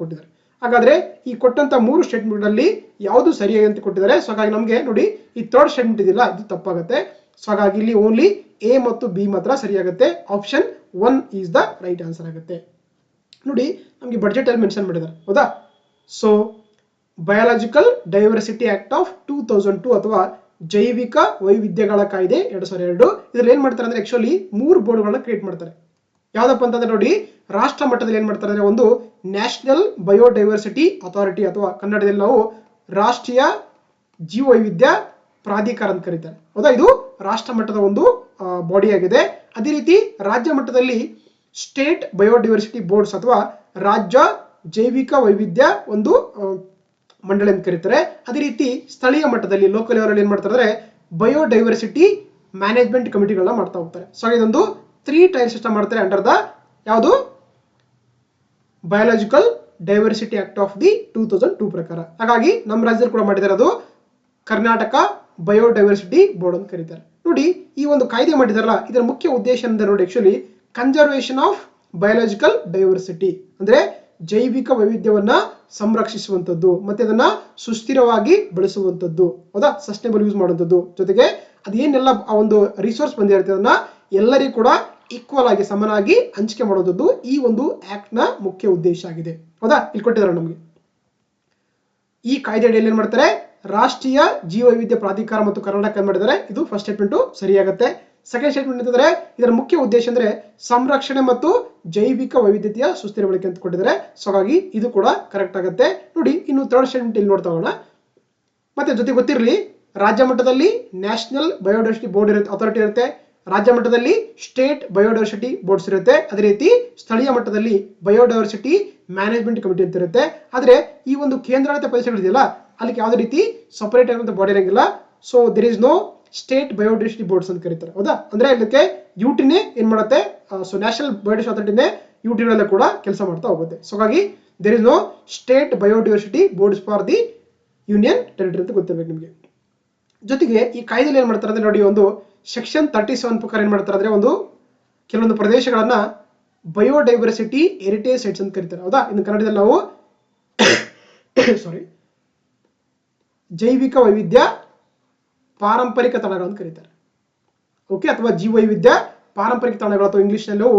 ಕೊಟ್ಟಿದ್ದಾರೆ. ಹಾಗಾದ್ರೆ ಈ ಕೊಟ್ಟಂತ 3 ಸ್ಟೇಟ್ಮೆಂಟ್ ಅಲ್ಲಿ ಯಾವುದು ಸರಿಯಾಗಿ ಅಂತ ಕೊಟ್ಟಿದ್ದಾರೆ. ಸೊ ಹಾಗಾಗಿ ನಮಗೆ ನೋಡಿ ಈ ಥರ್ಡ್ ಸ್ಟೇಟ್ಮೆಂಟ್ ಇದೆಯಲ್ಲ ಇದು ತಪ್ಪಾಗುತ್ತೆ. ಸೊ ಹಾಗಾಗಿ ಇಲ್ಲಿ ಓನ್ಲಿ ಎ ಮತ್ತು ಬಿ ಮಾತ್ರ ಸರಿಯಾಗುತ್ತೆ. Option 1 is the right answer ಆಗುತ್ತೆ. ನೋಡಿ ನಮಗೆ ಬಡ್ಜೆಟ್ ಅಲ್ಲಿ ಮೆನ್ಷನ್ ಮಾಡಿದ್ದಾರೆ, ಹೌದಾ. So biological diversity act of 2002 ಅಥವಾ ಜೈವಿಕ ವೈವಿಧ್ಯಗಳ ಕಾಯ್ದೆ 2002 ಇದ್ರಲ್ಲಿ ಏನ್ ಮಾಡ್ತಾರೆ ಅಂದ್ರೆ ಆಕ್ಚುಲಿ 3 ಬೋರ್ಡ್ಗಳನ್ನ ಕ್ರಿಯೇಟ್ ಮಾಡ್ತಾರೆ. ಯಾವ್ದಪ್ಪ ಅಂತಂದ್ರೆ ನೋಡಿ ರಾಷ್ಟ್ರ ಮಟ್ಟದಲ್ಲಿ ಏನ್ ಮಾಡ್ತಾರೆ ಅಂದ್ರೆ ಒಂದು ನ್ಯಾಷನಲ್ ಬಯೋಡೈವರ್ಸಿಟಿ ಅಥಾರಿಟಿ ಅಥವಾ ಕನ್ನಡದಲ್ಲಿ ನಾವು ರಾಷ್ಟ್ರೀಯ ಜೀವವೈವಿಧ್ಯ ಪ್ರಾಧಿಕಾರ ಅಂತ ಕರೀತಾರೆ. ಹೌದಾ, ಇದು ರಾಷ್ಟ್ರ ಮಟ್ಟದ ಒಂದು ಬಾಡಿ ಆಗಿದೆ. ಅದೇ ರೀತಿ ರಾಜ್ಯ ಮಟ್ಟದಲ್ಲಿ ಸ್ಟೇಟ್ ಬಯೋಡೈವರ್ಸಿಟಿ ಬೋರ್ಡ್ಸ್ ಅಥವಾ ರಾಜ್ಯ ಜೈವಿಕ ವೈವಿಧ್ಯ ಒಂದು ಮಂಡಳಿ ಅಂತ ಕರೀತಾರೆ. ಅದೇ ರೀತಿ ಸ್ಥಳೀಯ ಮಟ್ಟದಲ್ಲಿ ಲೋಕಲ್ ಲೆವೆಲ್ ಏನ್ ಮಾಡ್ತಾರೆ ಅಂದ್ರೆ ಬಯೋಡೈವರ್ಸಿಟಿ ಮ್ಯಾನೇಜ್ಮೆಂಟ್ ಕಮಿಟಿಗಳನ್ನ ಮಾಡ್ತಾ ಹೋಗ್ತಾರೆ. ಸೊ ಇದೊಂದು 3 ಟೈರ್ ಸಿಸ್ಟಮ್ ಮಾಡ್ತಾರೆ ಅಂಡರ್ ದ ಯಾವುದು biological diversity act of the 2002 ಪ್ರಕಾರ. ಹಾಗಾಗಿ ನಮ್ಮ ರಾಜ್ಯದಲ್ಲಿ ಕೂಡ ಮಾಡಿದ್ದಾರೆ, ಅದು ಕರ್ನಾಟಕ ಬಯೋಡೈವರ್ಸಿಟಿ ಬೋರ್ಡ್ ಅಂತ ಕರೀತಾರೆ. ನೋಡಿ, ಈ ಒಂದು ಕಾಯ್ದೆ ಮಾಡಿದಾರಲ್ಲ, ಇದರ ಮುಖ್ಯ ಉದ್ದೇಶ ಅಂದ್ರೆ ನೋಡಿ actually conservation of biological diversity ಅಂದ್ರೆ ಜೈವಿಕ ವೈವಿಧ್ಯವನ್ನ ಸಂರಕ್ಷಿಸುವಂತದ್ದು ಮತ್ತೆ ಅದನ್ನ ಸುಸ್ಥಿರವಾಗಿ ಬೆಳೆಸುವಂತದ್ದು. ಹೌದಾ, ಸಸ್ಟೈನಬಲ್ ಯೂಸ್ ಮಾಡುವಂತದ್ದು. ಜೊತೆಗೆ ಅದೇನೆಲ್ಲ ಆ ಒಂದು ರಿಸೋರ್ಸ್ ಬಂದಿರುತ್ತೆ ಅದನ್ನ ಎಲ್ಲರಿಗೂ ಕೂಡ ಈಕ್ವಲ್ ಆಗಿ ಸಮನಾಗಿ ಹಂಚಿಕೆ ಮಾಡುವಂಥದ್ದು ಈ ಒಂದು ಆಕ್ಟ್ ನ ಮುಖ್ಯ ಉದ್ದೇಶ ಆಗಿದೆ. ಹೌದಾ, ಇಲ್ಲಿ ಕೊಟ್ಟಿದ್ದಾರೆ ನಮಗೆ. ಈ ಕಾಯ್ದೆ ಅಡಿಯಲ್ಲಿ ಏನ್ ಮಾಡ್ತಾರೆ, ರಾಷ್ಟ್ರೀಯ ಜೀವ ವೈವಿಧ್ಯ ಪ್ರಾಧಿಕಾರ ಮತ್ತು ಕರ್ನಾಟಕ ಮಾಡಿದ್ದಾರೆ. ಇದು ಫಸ್ಟ್ ಸ್ಟೇಟ್ಮೆಂಟ್ ಸರಿಯಾಗುತ್ತೆ. ಸೆಕೆಂಡ್ ಸ್ಟೇಟ್ಮೆಂಟ್ ಅಂತಂದ್ರೆ ಇದರ ಮುಖ್ಯ ಉದ್ದೇಶ ಅಂದ್ರೆ ಸಂರಕ್ಷಣೆ ಮತ್ತು ಜೈವಿಕ ವೈವಿಧ್ಯತೆಯ ಸುಸ್ಥಿರ ಬಳಕೆ ಅಂತ ಕೊಟ್ಟಿದ್ದಾರೆ. ಸೊ ಹಾಗಾಗಿ ಇದು ಕೂಡ ಕರೆಕ್ಟ್ ಆಗುತ್ತೆ. ನೋಡಿ, ಇನ್ನು ಥರ್ಡ್ ಸ್ಟೇಟ್ಮೆಂಟ್ ಇಲ್ಲಿ ನೋಡ್ತಾ ಹೋಗೋಣ. ಮತ್ತೆ ಜೊತೆ ಗೊತ್ತಿರಲಿ, ರಾಜ್ಯ ಮಟ್ಟದಲ್ಲಿ ನ್ಯಾಷನಲ್ ಬಯೋಡೈವರ್ಸಿಟಿ ಬೋರ್ಡ್ ಇರುತ್ತೆ, ಅಥಾರಿಟಿ ಇರುತ್ತೆ. ರಾಜ್ಯ ಮಟ್ಟದಲ್ಲಿ ಸ್ಟೇಟ್ ಬಯೋಡೈವರ್ಸಿಟಿ ಬೋರ್ಡ್ಸ್ ಇರುತ್ತೆ. ಅದೇ ರೀತಿ ಸ್ಥಳೀಯ ಮಟ್ಟದಲ್ಲಿ ಬಯೋಡೈವರ್ಸಿಟಿ ಮ್ಯಾನೇಜ್ಮೆಂಟ್ ಕಮಿಟಿ ಅಂತ ಇರುತ್ತೆ. ಆದ್ರೆ ಈ ಒಂದು ಕೇಂದ್ರಾಡಳಿತ ಪ್ರದೇಶಗಳಿದೆಯಲ್ಲ, ಅಲ್ಲಿ ಯಾವುದೇ ರೀತಿ ಸಪರೇಟ್ ಆಗಿರುವಂತ ಬಾಡಿ ಇರಂಗಿಲ್ಲ. So there is no state biodiversity boards ಅಂತ ಕರೀತಾರೆ. ಹೌದಾ, ಅಂದ್ರೆ ಇದಕ್ಕೆ ಯುಟಿನೇ ಏನ್ ಮಾಡುತ್ತೆ, ಸೊ ನ್ಯಾಷನಲ್ ಬಯೋಡೈವರ್ಸಿಟಿ ಅಥಾರಿಟಿನೇ ಯುಟಿಗಳಲ್ಲೂ ಕೂಡ ಕೆಲಸ ಮಾಡ್ತಾ ಹೋಗುತ್ತೆ. ಸೊ ಹಾಗಾಗಿ there is no state biodiversity boards for the union territory ಅಂತ ಗೊತ್ತಿರಬೇಕು ನಿಮಗೆ. ಜೊತೆಗೆ ಈ ಕಾಯ್ದೆಯಲ್ಲಿ ಏನ್ ಮಾಡ್ತಾರೆ ಅಂದ್ರೆ ನೋಡಿ, ಒಂದು ಸೆಕ್ಷನ್ 37 ಪ್ರಕಾರ ಏನ್ ಮಾಡ್ತಾರೆ ಅಂದ್ರೆ ಒಂದು ಕೆಲವೊಂದು ಪ್ರದೇಶಗಳನ್ನ ಬಯೋಡೈವರ್ಸಿಟಿ ಹೆರಿಟೇಜ್ ಸೈಟ್ಸ್ ಅಂತ ಕರೀತಾರೆ. ಹೌದಾ, ಇನ್ನು ಕನ್ನಡದಲ್ಲಿ ನಾವು ಸಾರಿ ಜೈವಿಕ ವೈವಿಧ್ಯ ಪಾರಂಪರಿಕ ತಾಣಗಳು ಅಂತ ಕರೀತಾರೆ. ಓಕೆ, ಅಥವಾ ಜೀವ ವೈವಿಧ್ಯ ಪಾರಂಪರಿಕ ತಾಣಗಳು ಅಥವಾ ಇಂಗ್ಲಿಷ್ ನಲ್ಲಿ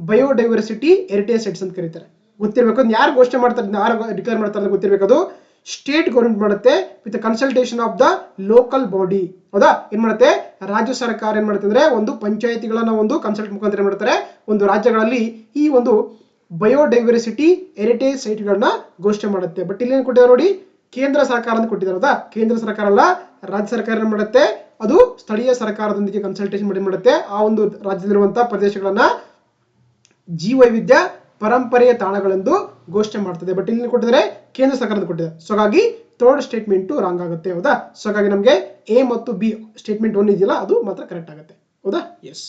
ಬಯೋಡೈವರ್ಸಿಟಿ ಹೆರಿಟೇಜ್ ಸೈಟ್ಸ್ ಅಂತ ಕರೀತಾರೆ. ಗೊತ್ತಿರಬೇಕು, ಯಾರು ಘೋಷಣೆ ಮಾಡ್ತಾರೆ, ಯಾರು ಡಿಕ್ಲೇರ್ ಮಾಡ್ತಾರೆ ಅಂತ ಗೊತ್ತಿರಬೇಕು. ಅದು ಸ್ಟೇಟ್ ಗೌರ್ಮೆಂಟ್ ಮಾಡುತ್ತೆ with consultation of the local body. ಹೌದಾ, ಏನ್ ಮಾಡುತ್ತೆ, ರಾಜ್ಯ ಸರ್ಕಾರ ಏನ್ ಮಾಡುತ್ತೆ ಅಂದ್ರೆ ಒಂದು ಪಂಚಾಯತಿಗಳನ್ನ ಒಂದು ಕನ್ಸಲ್ಟ್ ಮುಖಾಂತರ ಏನ್ ಮಾಡ್ತಾರೆ, ಒಂದು ರಾಜ್ಯಗಳಲ್ಲಿ ಈ ಒಂದು ಬಯೋಡೈವರ್ಸಿಟಿ ಹೆರಿಟೇಜ್ ಸೈಟ್ ಗಳನ್ನ ಘೋಷಣೆ ಮಾಡುತ್ತೆ. ಬಟ್ ಇಲ್ಲಿ ಏನ್ ಕೊಟ್ಟಿದ್ದಾರೆ ನೋಡಿ, ಕೇಂದ್ರ ಸರ್ಕಾರ ಅಂತ ಕೊಟ್ಟಿದ್ದಾರೆ. ಹೌದಾ, ಕೇಂದ್ರ ಸರ್ಕಾರ ಅಲ್ಲ, ರಾಜ್ಯ ಸರ್ಕಾರ ಏನ್ ಮಾಡುತ್ತೆ, ಅದು ಸ್ಥಳೀಯ ಸರ್ಕಾರದೊಂದಿಗೆ ಕನ್ಸಲ್ಟೇಷನ್ ಮಾಡಿ ಮಾಡುತ್ತೆ ಆ ಒಂದು ರಾಜ್ಯದಲ್ಲಿರುವಂತಹ ಪ್ರದೇಶಗಳನ್ನ ಜೀವ ವೈವಿಧ್ಯ ಪರಂಪರೆಯ ತಾಣಗಳೆಂದು ಘೋಷಣೆ ಮಾಡ್ತದೆ. ಬಟ್ ಇಲ್ಲಿ ಕೊಟ್ಟಿದ್ದಾರೆ ಕೇಂದ್ರ ಸರ್ಕಾರ ಕೊಟ್ಟಿದೆ. ಸೊ ಹಾಗಾಗಿ ಥರ್ಡ್ ಸ್ಟೇಟ್ಮೆಂಟ್ ರಾಂಗ್ ಆಗುತ್ತೆ. ಹೌದಾ, ಸೊ ಹಾಗಾಗಿ ನಮಗೆ ಎ ಮತ್ತು ಬಿ ಸ್ಟೇಟ್ಮೆಂಟ್ 1 ಇದೆಯಲ್ಲ ಅದು ಮಾತ್ರ ಕರೆಕ್ಟ್ ಆಗುತ್ತೆ. ಹೌದಾ, ಎಸ್.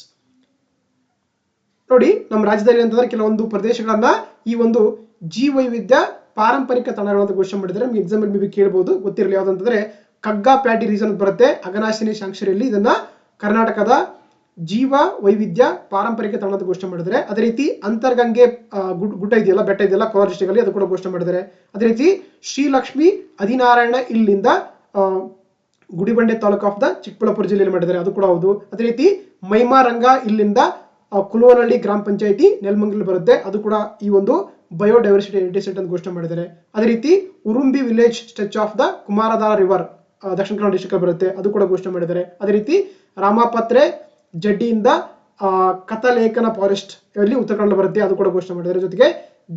ನೋಡಿ, ನಮ್ಮ ರಾಜ್ಯದಲ್ಲಿ ಅಂತಂದ್ರೆ ಕೆಲವೊಂದು ಪ್ರದೇಶಗಳನ್ನ ಈ ಒಂದು ಜೀವ ವೈವಿಧ್ಯ ಪಾರಂಪರಿಕ ತಾಣಗಳಂತ ಘೋಷಣೆ ಮಾಡಿದರೆ ನಿಮ್ಗೆ ಎಕ್ಸಾಮ್ ಅಲ್ಲಿ ಮೇ ಕೇಳಬಹುದು. ಗೊತ್ತಿರಲಿ ಯಾವ್ದಂತಂದ್ರೆ ಕಗ್ಗಾ ಪ್ಲಾಟಿ ರೀಸನ್ ಬರುತ್ತೆ ಅಘನಾಶಿನಿ ಸಾಂಕ್ಷರಿಯಲ್ಲಿ. ಇದನ್ನ ಕರ್ನಾಟಕದ ಜೀವ ವೈವಿಧ್ಯ ಪಾರಂಪರಿಕ ತಾಣ ಅಂತ ಘೋಷಣೆ ಮಾಡಿದರೆ. ಅದೇ ರೀತಿ ಅಂತರ್ಗಂಗೆ ಗುಡ್ಡ ಇದೆಯಲ್ಲ, ಬೆಟ್ಟ ಇದೆಯಲ್ಲ ಕೋಲಾರ ಡಿಸ್ಟ್ರಿಕ್ಟ್ ಅಲ್ಲಿ, ಅದು ಕೂಡ ಘೋಷಣೆ ಮಾಡಿದ್ದಾರೆ. ಅದೇ ರೀತಿ ಶ್ರೀಲಕ್ಷ್ಮಿ ಹದಿನಾರಾಯಣ ಇಲ್ಲಿಂದ ಗುಡಿಬಂಡೆ ತಾಲೂಕು ಆಫ್ ದ ಚಿಕ್ಕಬಳ್ಳಾಪುರ ಜಿಲ್ಲೆಯಲ್ಲಿ ಮಾಡಿದ್ದಾರೆ, ಅದು ಕೂಡ ಹೌದು. ಅದೇ ರೀತಿ ಮೈಮಾರಂಗ ಇಲ್ಲಿಂದ ಕುಲವನಹಳ್ಳಿ ಗ್ರಾಮ ಪಂಚಾಯತಿ ನೆಲಮಂಗಲ ಬರುತ್ತೆ, ಅದು ಕೂಡ ಈ ಒಂದು ಬಯೋಡೈವರ್ಸಿಟಿ ಹೆರಿಟೇಜ್ ಸೈಟ್ ಅಂತ ಘೋಷಣೆ ಮಾಡಿದ್ದಾರೆ. ಅದೇ ರೀತಿ Urumbi village stretch of the Kumaradhara river Dakshina Kannada district ಬರುತ್ತೆ, ಅದು ಕೂಡ ಘೋಷಣೆ ಮಾಡಿದ್ದಾರೆ. ಅದೇ ರೀತಿ ರಾಮಪತ್ರೆ ಜಡ್ಡಿಯಿಂದ ಕಥಲೇಖನ ಫಾರೆಸ್ಟ್ ಅಲ್ಲಿ ಉತ್ತರ ಕನ್ನಡ ಬರುತ್ತೆ, ಅದು ಕೂಡ ಘೋಷಣೆ ಮಾಡಿದ್ದಾರೆ. ಜೊತೆಗೆ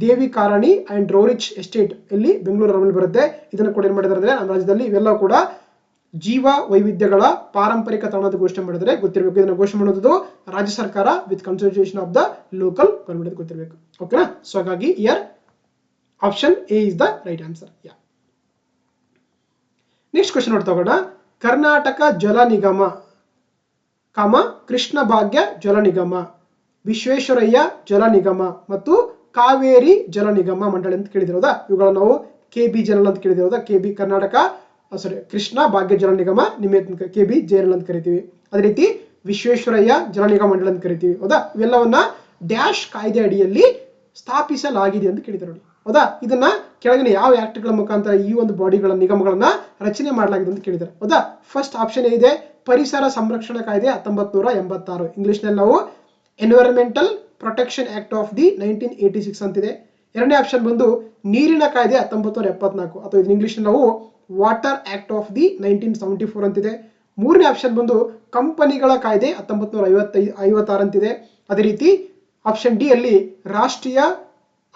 ದೇವಿ ಕಾರಣಿ ಅಂಡ್ ರೋರಿಚ್ ಎಸ್ಟೇಟ್ ಇಲ್ಲಿ ಬೆಂಗಳೂರು ಅರಮನೆ ಬರುತ್ತೆ, ಇದನ್ನು ಕೂಡ ಏನ್ ಮಾಡಿದ್ದಾರೆ ಅಂದ್ರೆ ನಮ್ಮ ರಾಜ್ಯದಲ್ಲಿ ಇವೆಲ್ಲ ಕೂಡ ಜೀವ ವೈವಿಧ್ಯಗಳ ಪಾರಂಪರಿಕ ತಾಣ ಅಂತ ಘೋಷಣೆ ಮಾಡಿದರೆ. ಗೊತ್ತಿರಬೇಕು, ಇದನ್ನು ಘೋಷಣೆ ಮಾಡೋದು ರಾಜ್ಯ ಸರ್ಕಾರ with consultation of the local government ಗೊತ್ತಿರಬೇಕು. ಓಕೆನಾ, ಸೊ ಹಾಗಾಗಿ here option A is the right answer. Yeah, next question ನೋಡ್ತಾ ಹೋಗೋಣ. ಕರ್ನಾಟಕ ಜಲ ನಿಗಮ ಕೃಷ್ಣ ಭಾಗ್ಯ ಜಲ ನಿಗಮ, ವಿಶ್ವೇಶ್ವರಯ್ಯ ಜಲ ನಿಗಮ ಮತ್ತು ಕಾವೇರಿ ಜಲ ನಿಗಮ ಮಂಡಳಿ ಅಂತ ಕೇಳಿದಿರೋದಾ. ಇವುಗಳನ್ನ ನಾವು ಕೆಬಿ ಜನರಲ್ ಅಂತ ಕೇಳಿದಿರೋದಾ. ಕೆಬಿ ಕರ್ನಾಟಕ ಕೃಷ್ಣ ಭಾಗ್ಯ ಜಲ ನಿಗಮ ನಿಮಿತ್ತ ಕೆಬಿ ಜೆಎನ್ಎಲ್ ಅಂತ ಕರಿತೀವಿ. ಅದೇ ರೀತಿ ವಿಶ್ವೇಶ್ವರಯ್ಯ ಜಲ ನಿಗಮ ಮಂಡಳಿ ಅಂತ ಕರಿತೀವಿ. ಹೌದಾ, ಇವೆಲ್ಲವನ್ನ ಡ್ಯಾಶ್ ಕಾಯ್ದೆ ಅಡಿಯಲ್ಲಿ ಸ್ಥಾಪಿಸಲಾಗಿದೆ ಅಂತ ಕೇಳಿದ್ರು ನೋಡಿ. ಹೌದಾ, ಇದನ್ನ ಕೆಳಗಿನ ಯಾವ ಆಕ್ಟ್ಗಳ ಮುಖಾಂತರ ಈ ಒಂದು ಬಾಡಿಗಳ ನಿಗಮಗಳನ್ನ ರಚನೆ ಮಾಡಲಾಗಿದೆ ಅಂತ ಕೇಳಿದ್ದಾರೆ. ಹೌದಾ, ಫಸ್ಟ್ ಆಪ್ಷನ್ ಇದೆ ಪರಿಸರ ಸಂರಕ್ಷಣಾ ಕಾಯ್ದೆ 1986, ಇಂಗ್ಲಿಷ್ ನಲ್ಲಿ ನಾವು environmental protection act of the 1986 ಅಂತಿದೆ. ಎರಡನೇ ಆಪ್ಷನ್ ಬಂದು ನೀರಿನ ಕಾಯ್ದೆ 1974 ಅಥವಾ ಇಂಗ್ಲಿಷ್ ನಾವು ವಾಟರ್ ಆಕ್ಟ್ ಆಫ್ ದಿ 1974 ಅಂತಿದೆ. ಮೂರನೇ ಆಪ್ಷನ್ ಬಂದು ಕಂಪನಿಗಳ ಕಾಯ್ದೆ 1956 ಅಂತಿದೆ. ಅದೇ ರೀತಿ ಆಪ್ಷನ್ ಡಿ ಅಲ್ಲಿ ರಾಷ್ಟ್ರೀಯ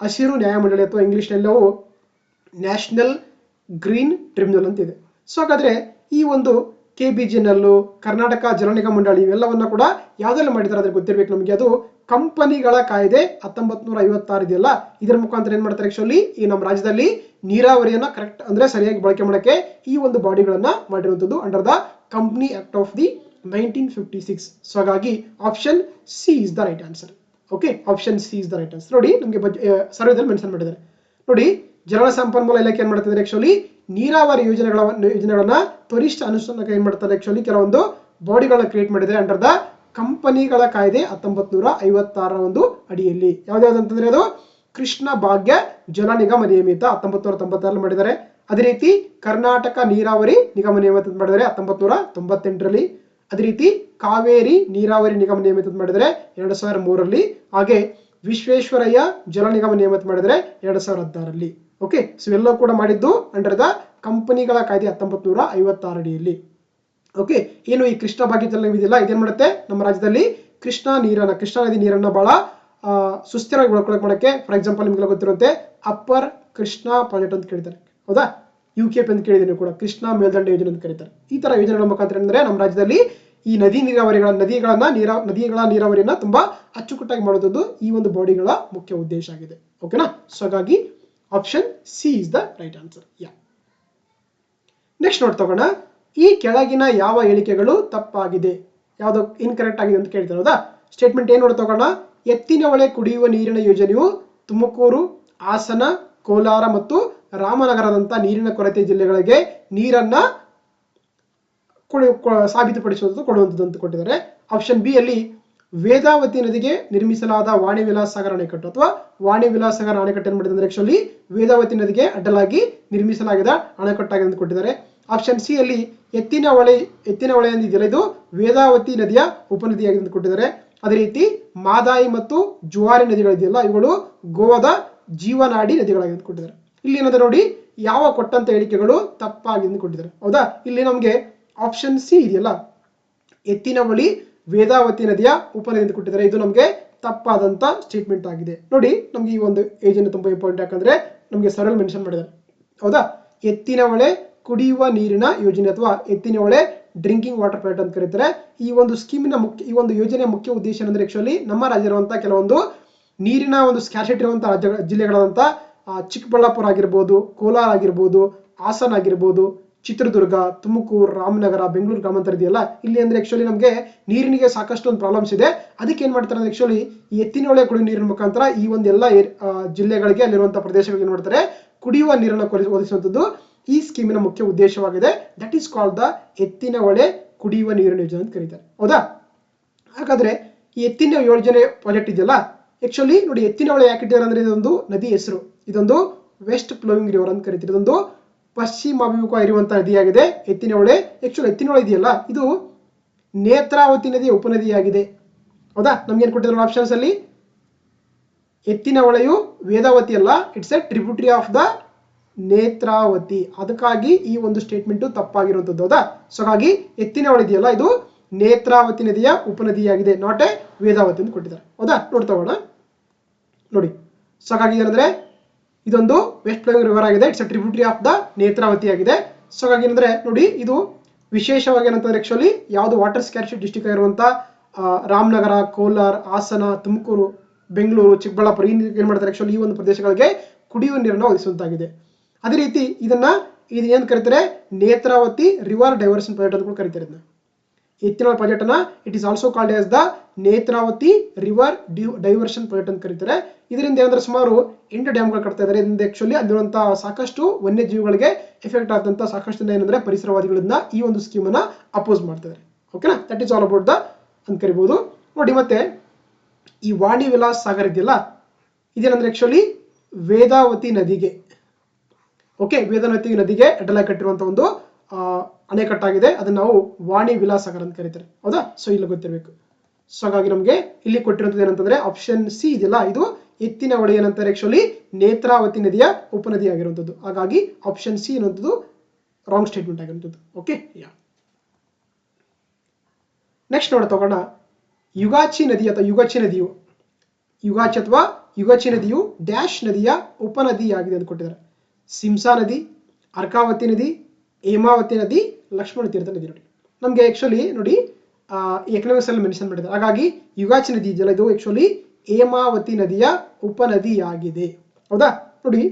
ಹಸಿರು ನ್ಯಾಯಮಂಡಳಿ ಅಥವಾ ಇಂಗ್ಲಿಷ್ ನಲ್ಲಿ ನಾವು ನ್ಯಾಷನಲ್ ಗ್ರೀನ್ ಟ್ರಿಬ್ಯುನಲ್ ಅಂತಿದೆ. ಸೊ ಹಾಗಾದ್ರೆ ಈ ಒಂದು KBGNL, ಕರ್ನಾಟಕ ಜಲ ನಿಗಮ ಮಂಡಳಿ ಇವೆಲ್ಲವನ್ನ ಕೂಡ ಯಾವ್ದೆಲ್ಲ ಮಾಡಿದ್ದಾರೆ ಅದ್ರ ಗೊತ್ತಿರ್ಬೇಕು ನಮಗೆ. ಅದು ಕಂಪನಿಗಳ ಕಾಯ್ದೆ 1956 ಇದೆಯಲ್ಲ, ಇದರ ಮುಖಾಂತರ ಏನ್ ಮಾಡ್ತಾರೆ ಆಕ್ಚುಲಿ ಈ ನಮ್ಮ ರಾಜ್ಯದಲ್ಲಿ ನೀರಾವರಿಯನ್ನ ಕರೆಕ್ಟ್ ಅಂದ್ರೆ ಸರಿಯಾಗಿ ಬಳಕೆ ಮಾಡಕ್ಕೆ ಈ ಒಂದು ಬಾಡಿಗಳನ್ನ ಮಾಡಿರುವಂತದ್ದು under the company act of the 1956. So ಹಾಗಾಗಿ option C is the right answer. Okay, option C is the right answer. ನೋಡಿ ನಮಗೆ ಸರ್ವೇದಲ್ಲಿ ಮೆನ್ಷನ್ ಮಾಡಿದ್ದಾರೆ. ನೋಡಿ, ಜಲ ಸಂಪನ್ಮೂಲ ಇಲಾಖೆ ಏನ್ ಮಾಡ್ತಿದ್ದಾರೆ ಆಕ್ಚುಲಿ ನೀರಾವರಿ ಯೋಜನೆಗಳನ್ನ ತ್ವರಿಷ್ಠ ಅನುಷ್ಠಾನಕ್ಕೆ ಏನ್ ಮಾಡ್ತಾರೆ ಆಕ್ಚುಲಿ ಕೆಲವೊಂದು ಬಾಡಿಗಳನ್ನ ಕ್ರಿಯೇಟ್ ಮಾಡಿದ್ದಾರೆ ಅಂಡರ್ ದ ಕಂಪನಿಗಳ ಕಾಯ್ದೆ 1956 ಒಂದು ಅಡಿಯಲ್ಲಿ. ಯಾವ್ದಾವ್ದಂತಂದ್ರೆ ಅದು ಕೃಷ್ಣ ಭಾಗ್ಯ ಜಲ ನಿಗಮ ನಿಯಮಿತ 1996 ಮಾಡಿದ್ದಾರೆ. ಅದೇ ರೀತಿ ಕರ್ನಾಟಕ ನೀರಾವರಿ ನಿಗಮ ನಿಯಮಿತ ಮಾಡಿದ್ದಾರೆ 1998ರಲ್ಲಿ. ಅದೇ ರೀತಿ ಕಾವೇರಿ ನೀರಾವರಿ ನಿಗಮ ನಿಯಮಿತ ಮಾಡಿದರೆ 2003ರಲ್ಲಿ. ಹಾಗೆ ವಿಶ್ವೇಶ್ವರಯ್ಯ ಜಲ ನಿಗಮ ನಿಯಮಿತ ಮಾಡಿದರೆ 2016ರಲ್ಲಿ. ಓಕೆ, ಸೊ ಎಲ್ಲ ಕೂಡ ಮಾಡಿದ್ದು ಅಂಡರ್ ದ ಕಂಪನಿಗಳ ಕಾಯ್ದೆ 1956 ಅಡಿಯಲ್ಲಿ. ಓಕೆ, ಏನು ಈ ಕೃಷ್ಣ ಭಾಗ್ಯ ಜಲ ನಿಗಮ ಇದೆಯಲ್ಲ, ಇದೇನ್ ಮಾಡುತ್ತೆ ನಮ್ಮ ರಾಜ್ಯದಲ್ಲಿ ಕೃಷ್ಣಾ ನದಿ ನೀರನ್ನ ಬಹಳ ಸುಸ್ಥಿರವಾಗಿ ಬಳಕೆ ಮಾಡಕ್ಕೆ. ಫಾರ್ ಎಕ್ಸಾಂಪಲ್ ನಿಮ್ಗೆಲ್ಲ ಗೊತ್ತಿರುವಂತೆ ಅಪ್ಪರ್ ಕೃಷ್ಣಾ ಪ್ರಾಜೆಕ್ಟ್ ಅಂತ ಕೇಳ್ತಾರೆ, ಹೌದಾ? UKP ಅಂತ ಕೇಳಿದೀನಿ ಕೂಡ, ಕೃಷ್ಣಾ ಮೇಲ್ದಂಡೆ ಯೋಜನೆ ಅಂತ ಕರೀತಾರೆ. ಈ ತರ ಯೋಜನೆಗಳ ಮುಖಾಂತರ ಅಂದ್ರೆ ನಮ್ಮ ರಾಜ್ಯದಲ್ಲಿ ಈ ನದಿಗಳ ನೀರಾವರಿಯನ್ನ ತುಂಬಾ ಅಚ್ಚುಕಟ್ಟಾಗಿ ಮಾಡೋದು ಈ ಒಂದು ಬಾಡಿಗಳ ಮುಖ್ಯ ಉದ್ದೇಶ ಆಗಿದೆ. ಓಕೆನಾ? ಸೊ ಹಾಗಾಗಿ option C is the right answer. Next ನೋಡ್ ತಗೋಣ. ಈ ಕೆಳಗಿನ ಯಾವ ಹೇಳಿಕೆಗಳು ತಪ್ಪಾಗಿದೆ, ಯಾವ್ದು ಇನ್ಕರೆಕ್ಟ್ ಆಗಿದೆ ಅಂತ ಕೇಳ್ತಾರೆ, ಹೌದಾ? ಸ್ಟೇಟ್ಮೆಂಟ್ ಏನ್ ನೋಡ್ ತಗೋಣ. ಎತ್ತಿನಹೊಳೆ ಕುಡಿಯುವ ನೀರಿನ ಯೋಜನೆಯು ತುಮಕೂರು, ಹಾಸನ, ಕೋಲಾರ ಮತ್ತು ರಾಮನಗರದಂತ ನೀರಿನ ಕೊರತೆ ಜಿಲ್ಲೆಗಳಿಗೆ ನೀರನ್ನ ಸಾಬೀತುಪಡಿಸುವುದು ಕೊಡುವಂಥದ್ದು ಅಂತ ಕೊಟ್ಟಿದ್ದಾರೆ. ಆಪ್ಷನ್ ಬಿ ಅಲ್ಲಿ ವೇದಾವತಿ ನದಿಗೆ ನಿರ್ಮಿಸಲಾದ ವಾಣಿ ವಿಲಾಸ ಸಾಗರ ಅಣೆಕಟ್ಟು ಅಥವಾ ವಾಣಿ ವಿಲಾಸ ಸಾಗರ ಅಣೆಕಟ್ಟು ಏನ್ ಮಾಡಿದ್ರೆ ಆಕ್ಚುಲಿ ವೇದಾವತಿ ನದಿಗೆ ಅಡ್ಡಲಾಗಿ ನಿರ್ಮಿಸಲಾಗಿದ ಅಣೆಕಟ್ಟಾಗಿದೆ ಅಂತ ಕೊಟ್ಟಿದ್ದಾರೆ. ಆಪ್ಷನ್ ಸಿ ಅಲ್ಲಿ ಎತ್ತಿನ ಹೊಳೆ ಇದೆಯಲ್ಲ, ಇದು ವೇದಾವತಿ ನದಿಯ ಉಪನದಿಯಾಗಿದೆ ಅಂತ ಕೊಟ್ಟಿದ್ದಾರೆ. ಅದೇ ರೀತಿ ಮಾದಾಯಿ ಮತ್ತು ಜುವಾರಿ ನದಿಗಳಿದೆಯಲ್ಲ, ಇವುಗಳು ಗೋವಾದ ಜೀವನಾಡಿ ನದಿಗಳಾಗಿದೆ ಅಂತ ಕೊಟ್ಟಿದ್ದಾರೆ. ಇಲ್ಲಿ ಏನಾದ್ರೆ ನೋಡಿ, ಯಾವ ಕೊಟ್ಟಂತ ಹೇಳಿಕೆಗಳು ತಪ್ಪಾಗಿದೆ ಅಂತ ಕೊಟ್ಟಿದ್ದಾರೆ, ಹೌದಾ? ಇಲ್ಲಿ ನಮಗೆ ಆಪ್ಷನ್ ಸಿ ಇದೆಯಲ್ಲ, ಎತ್ತಿನಹೊಳೆ ವೇದಾವತಿ ನದಿಯ ಉಪನದಿ ಅಂತ ಕೊಟ್ಟಿದ್ದಾರೆ, ಇದು ನಮಗೆ ತಪ್ಪಾದಂತ ಸ್ಟೇಟ್ಮೆಂಟ್ ಆಗಿದೆ. ನೋಡಿ, ನಮ್ಗೆ ಈ ಒಂದು ಯೋಜನೆ ತುಂಬಾ ಇಂಪಾರ್ಟೆಂಟ್, ಯಾಕಂದ್ರೆ ನಮಗೆ ಸರಳ ಮೆನ್ಷನ್ ಮಾಡಿದ್ದಾರೆ, ಹೌದಾ? ಎತ್ತಿನಹೊಳೆ ಕುಡಿಯುವ ನೀರಿನ ಯೋಜನೆ ಅಥವಾ ಎತ್ತಿನಹೊಳೆ ಡ್ರಿಂಕಿಂಗ್ ವಾಟರ್ ಪ್ರಾಜೆಕ್ಟ್ ಅಂತ ಕರೀತಾರೆ. ಈ ಒಂದು ಯೋಜನೆಯ ಮುಖ್ಯ ಉದ್ದೇಶ ಅಂದ್ರೆ ಆಕ್ಚುಲಿ ನಮ್ಮ ರಾಜ್ಯ ಇರುವಂತಹ ಕೆಲವೊಂದು ನೀರಿನ ಒಂದು ಸ್ಕ್ಯಾರ್ಸಿಟಿ ಇರುವಂತಹ ಜಿಲ್ಲೆಗಳಾದಂತ ಚಿಕ್ಕಬಳ್ಳಾಪುರ ಆಗಿರ್ಬೋದು, ಕೋಲಾರ ಆಗಿರ್ಬೋದು, ಹಾಸನ ಆಗಿರ್ಬೋದು, ಚಿತ್ರದುರ್ಗ, ತುಮಕೂರು, ರಾಮನಗರ, ಬೆಂಗಳೂರು ಗ್ರಾಮಾಂತರ ಇದೆಯಲ್ಲ, ಇಲ್ಲಿ ಅಂದ್ರೆ ಆಕ್ಚುಲಿ ನಮಗೆ ನೀರಿನಿಗೆ ಸಾಕಷ್ಟು ಒಂದು ಪ್ರಾಬ್ಲಮ್ಸ್ ಇದೆ. ಅದಕ್ಕೆ ಏನ್ ಮಾಡ್ತಾರೆ ಅಂದ್ರೆ ಆಕ್ಚುಲಿ ಈ ಎತ್ತಿನಹೊಳೆ ಕುಡಿಯುವ ನೀರಿನ ಮುಖಾಂತರ ಈ ಒಂದು ಎಲ್ಲ ಜಿಲ್ಲೆಗಳಿಗೆ ಅಲ್ಲಿರುವಂತಹ ಪ್ರದೇಶಗಳಿಗೆ ಏನ್ ಮಾಡ್ತಾರೆ ಕುಡಿಯುವ ನೀರನ್ನು ಒದಗಿಸುವಂಥದ್ದು ಈ ಸ್ಕೀಮಿನ ಮುಖ್ಯ ಉದ್ದೇಶವಾಗಿದೆ. That is called the Ettinahole ಕುಡಿಯುವ ನೀರಿನ ಯೋಜನೆ ಅಂತ ಕರೀತಾರೆ, ಹೌದಾ? ಹಾಗಾದ್ರೆ ಈ ಎತ್ತಿನ ಯೋಜನೆ ಪ್ರಾಜೆಕ್ಟ್ ಇದೆಯಲ್ಲ, ಆಕ್ಚುಲಿ ನೋಡಿ ಎತ್ತಿನಹೊಳೆ ಯಾಕೆ ಇಟ್ಟಿದ್ದಾರೆ ಅಂದ್ರೆ ಇದೊಂದು ನದಿ ಹೆಸರು, ಇದೊಂದು ವೆಸ್ಟ್ ಫ್ಲೋವಿಂಗ್ ರಿವರ್ ಅಂತ ಕರೀತಾರೆ, ಇದೊಂದು ಪಶ್ಚಿಮಾಭಿಮುಖ ಇರುವಂತಹ ನದಿಯಾಗಿದೆ ಎತ್ತಿನಹೊಳೆ. ಆಕ್ಚುಲಿ ಎತ್ತಿನಹೊಳೆ ಇದೆಯಲ್ಲ, ಇದು ನೇತ್ರಾವತಿ ನದಿಯ ಉಪನದಿಯಾಗಿದೆ, ಹೌದಾ? ನಮ್ಗೆ ಏನ್ ಕೊಟ್ಟಿದ್ರು ಆಪ್ಷನ್ಸ್ ಅಲ್ಲಿ, ಎತ್ತಿನಹೊಳೆಯು ವೇದಾವತಿ ಅಲ್ಲ, it's A tributary of the Netravati. ಅದಕ್ಕಾಗಿ ಈ ಒಂದು ಸ್ಟೇಟ್ಮೆಂಟ್ ತಪ್ಪಾಗಿರುವಂತದ್ದು, ಹೌದಾ? ಸೊ ಹಾಗಾಗಿ ಎತ್ತಿನಹೊಳೆ ಇದೆಯಲ್ಲ, ಇದು ನೇತ್ರಾವತಿ ನದಿಯ ಉಪನದಿಯಾಗಿದೆ, ನಾಟ್ ಎ ವೇದಾವತಿ ಅಂತ ಕೊಟ್ಟಿದ್ದಾರೆ, ಹೌದಾ? ನೋಡ್ತಗೋಣ. ನೋಡಿ, ಸೊ ಹಾಗಾಗಿ ಏನಂದ್ರೆ ಇದೊಂದು ವೆಸ್ಟ್ ಫ್ಲೋವಿಂಗ್ ರಿವರ್ ಆಗಿದೆ, it's A tributary of the Netravati ಆಗಿದೆ. ಸೊ ಹಾಗಾಗಿ ಏನಂದ್ರೆ ನೋಡಿ, ಇದು ವಿಶೇಷವಾಗಿ ಏನಂತಂದ್ರೆ ಆಕ್ಚುಲಿ ಯಾವುದು ವಾಟರ್ ಸ್ಕ್ಯಾರ್ಸಿಟಿ ಡಿಸ್ಟ್ರಿಕ್ಟ್ ಆಗಿರುವಂತ ರಾಮನಗರ, ಕೋಲಾರ, ಹಾಸನ, ತುಮಕೂರು, ಬೆಂಗಳೂರು, ಚಿಕ್ಕಬಳ್ಳಾಪುರ ಏನ್ ಮಾಡ್ತಾರೆ ಆಕ್ಚುಲಿ ಈ ಒಂದು ಪ್ರದೇಶಗಳಿಗೆ ಕುಡಿಯುವ ನೀರನ್ನು ಒದಗಿಸುವಂತಾಗಿದೆ. ಅದೇ ರೀತಿ ಇದನ್ನ ಕರೀತಾರೆ ನೇತ್ರಾವತಿ ರಿವರ್ ಡೈವರ್ಷನ್ ಪ್ರಾಜೆಕ್ಟ್ ಅಂತ ಕೂಡ ಕರೀತಾರೆ. ಇದನ್ನ ಎತ್ತಿನಹೊಳೆ ಪ್ರಾಜೆಕ್ಟ್ ಅನ್ನ it is also called as the Netravati river diversion project ಅಂತ ಕರೀತಾರೆ. ಇದರಿಂದ ಏನಂದ್ರೆ ಸುಮಾರು 8 ಡ್ಯಾಮ್ಗಳು ಕಟ್ತಾ ಇದ್ದಾರೆ. ಇದರಿಂದ ಆಕ್ಚುಲಿ ಅಲ್ಲಿರುವಂತಹ ಸಾಕಷ್ಟು ವನ್ಯಜೀವಿಗಳಿಗೆ ಎಫೆಕ್ಟ್ ಆದಂತ ಸಾಕಷ್ಟು ಜನ ಏನಂದ್ರೆ ಪರಿಸರವಾದಿಗಳಿಂದ ಈ ಒಂದು ಸ್ಕೀಮ್ ಅನ್ನ ಅಪೋಸ್ ಮಾಡ್ತಿದ್ದಾರೆ. ಓಕೆನಾ? That is all about the ಅಂತ ಕರಿಬಹುದು. ನೋಡಿ, ಮತ್ತೆ ಈ ವಾಣಿ ವಿಲಾಸ್ ಸಾಗರ್ ಇದೆಯಲ್ಲ, ಇದೇನಂದ್ರೆ ಆಕ್ಚುಲಿ ವೇದಾವತಿ ನದಿಗೆ ವೇದಾವತಿ ನದಿಗೆ ಅಡ್ಡಲಾಗಿ ಕಟ್ಟಿರುವಂತಹ ಒಂದು ಅಣೆಕಟ್ಟಾಗಿದೆ. ಅದನ್ನ ನಾವು ವಾಣಿ ವಿಲಾಸ ಸಾಗರ್ ಅಂತ ಕರೀತಾರೆ, ಹೌದಾ? ಸೊ ಇಲ್ಲಿ ಗೊತ್ತಿರಬೇಕು. ಸೊ ಹಾಗಾಗಿ ನಮಗೆ ಇಲ್ಲಿ ಕೊಟ್ಟಿರುವಂತದ್ದು ಏನಂತಂದ್ರೆ ಆಪ್ಷನ್ ಸಿ ಇದೆಯಲ್ಲ, ಇದು ಎತ್ತಿನಹೊಳೆ ಏನಂತಾರೆ ಆಕ್ಚುಲಿ ನೇತ್ರಾವತಿ ನದಿಯ ಉಪನದಿ ಆಗಿರುವಂತದ್ದು. ಹಾಗಾಗಿ ಆಪ್ಷನ್ ಸಿ ಅನ್ನುವಂಥದ್ದು ರಾಂಗ್ ಸ್ಟೇಟ್ಮೆಂಟ್ ಆಗಿರುವಂತದ್ದು. ಓಕೆ, ನೆಕ್ಸ್ಟ್ ನೋಡ ತಗೋಣ. ಯುಗಾಚಿ ನದಿಯು ಡ್ಯಾಶ್ ನದಿಯ ಉಪನದಿಯಾಗಿದೆ ಅಂತ ಕೊಟ್ಟಿದ್ದಾರೆ. ಸಿಂಸಾ ನದಿ, ಅರ್ಕಾವತಿ ನದಿ, ಹೇಮಾವತಿ ನದಿ, ಲಕ್ಷ್ಮಣ ತೀರ್ಥ ನದಿ. ನೋಡಿ, ನಮಗೆ ಆಕ್ಚುಲಿ ನೋಡಿ ಎಕನಾಮಿಕ್ಸ್ ಅಲ್ಲಿ ಮೆನ್ಷನ್ ಮಾಡಿದ್ದಾರೆ. ಹಾಗಾಗಿ ಯುಗಾಚಿ ನದಿ ಇದೆಯಲ್ಲ ಇದು ಆಕ್ಚುಲಿ ಹೇಮಾವತಿ ನದಿಯ ಉಪನದಿಯಾಗಿದೆ. ಹೌದಾ? ನೋಡಿ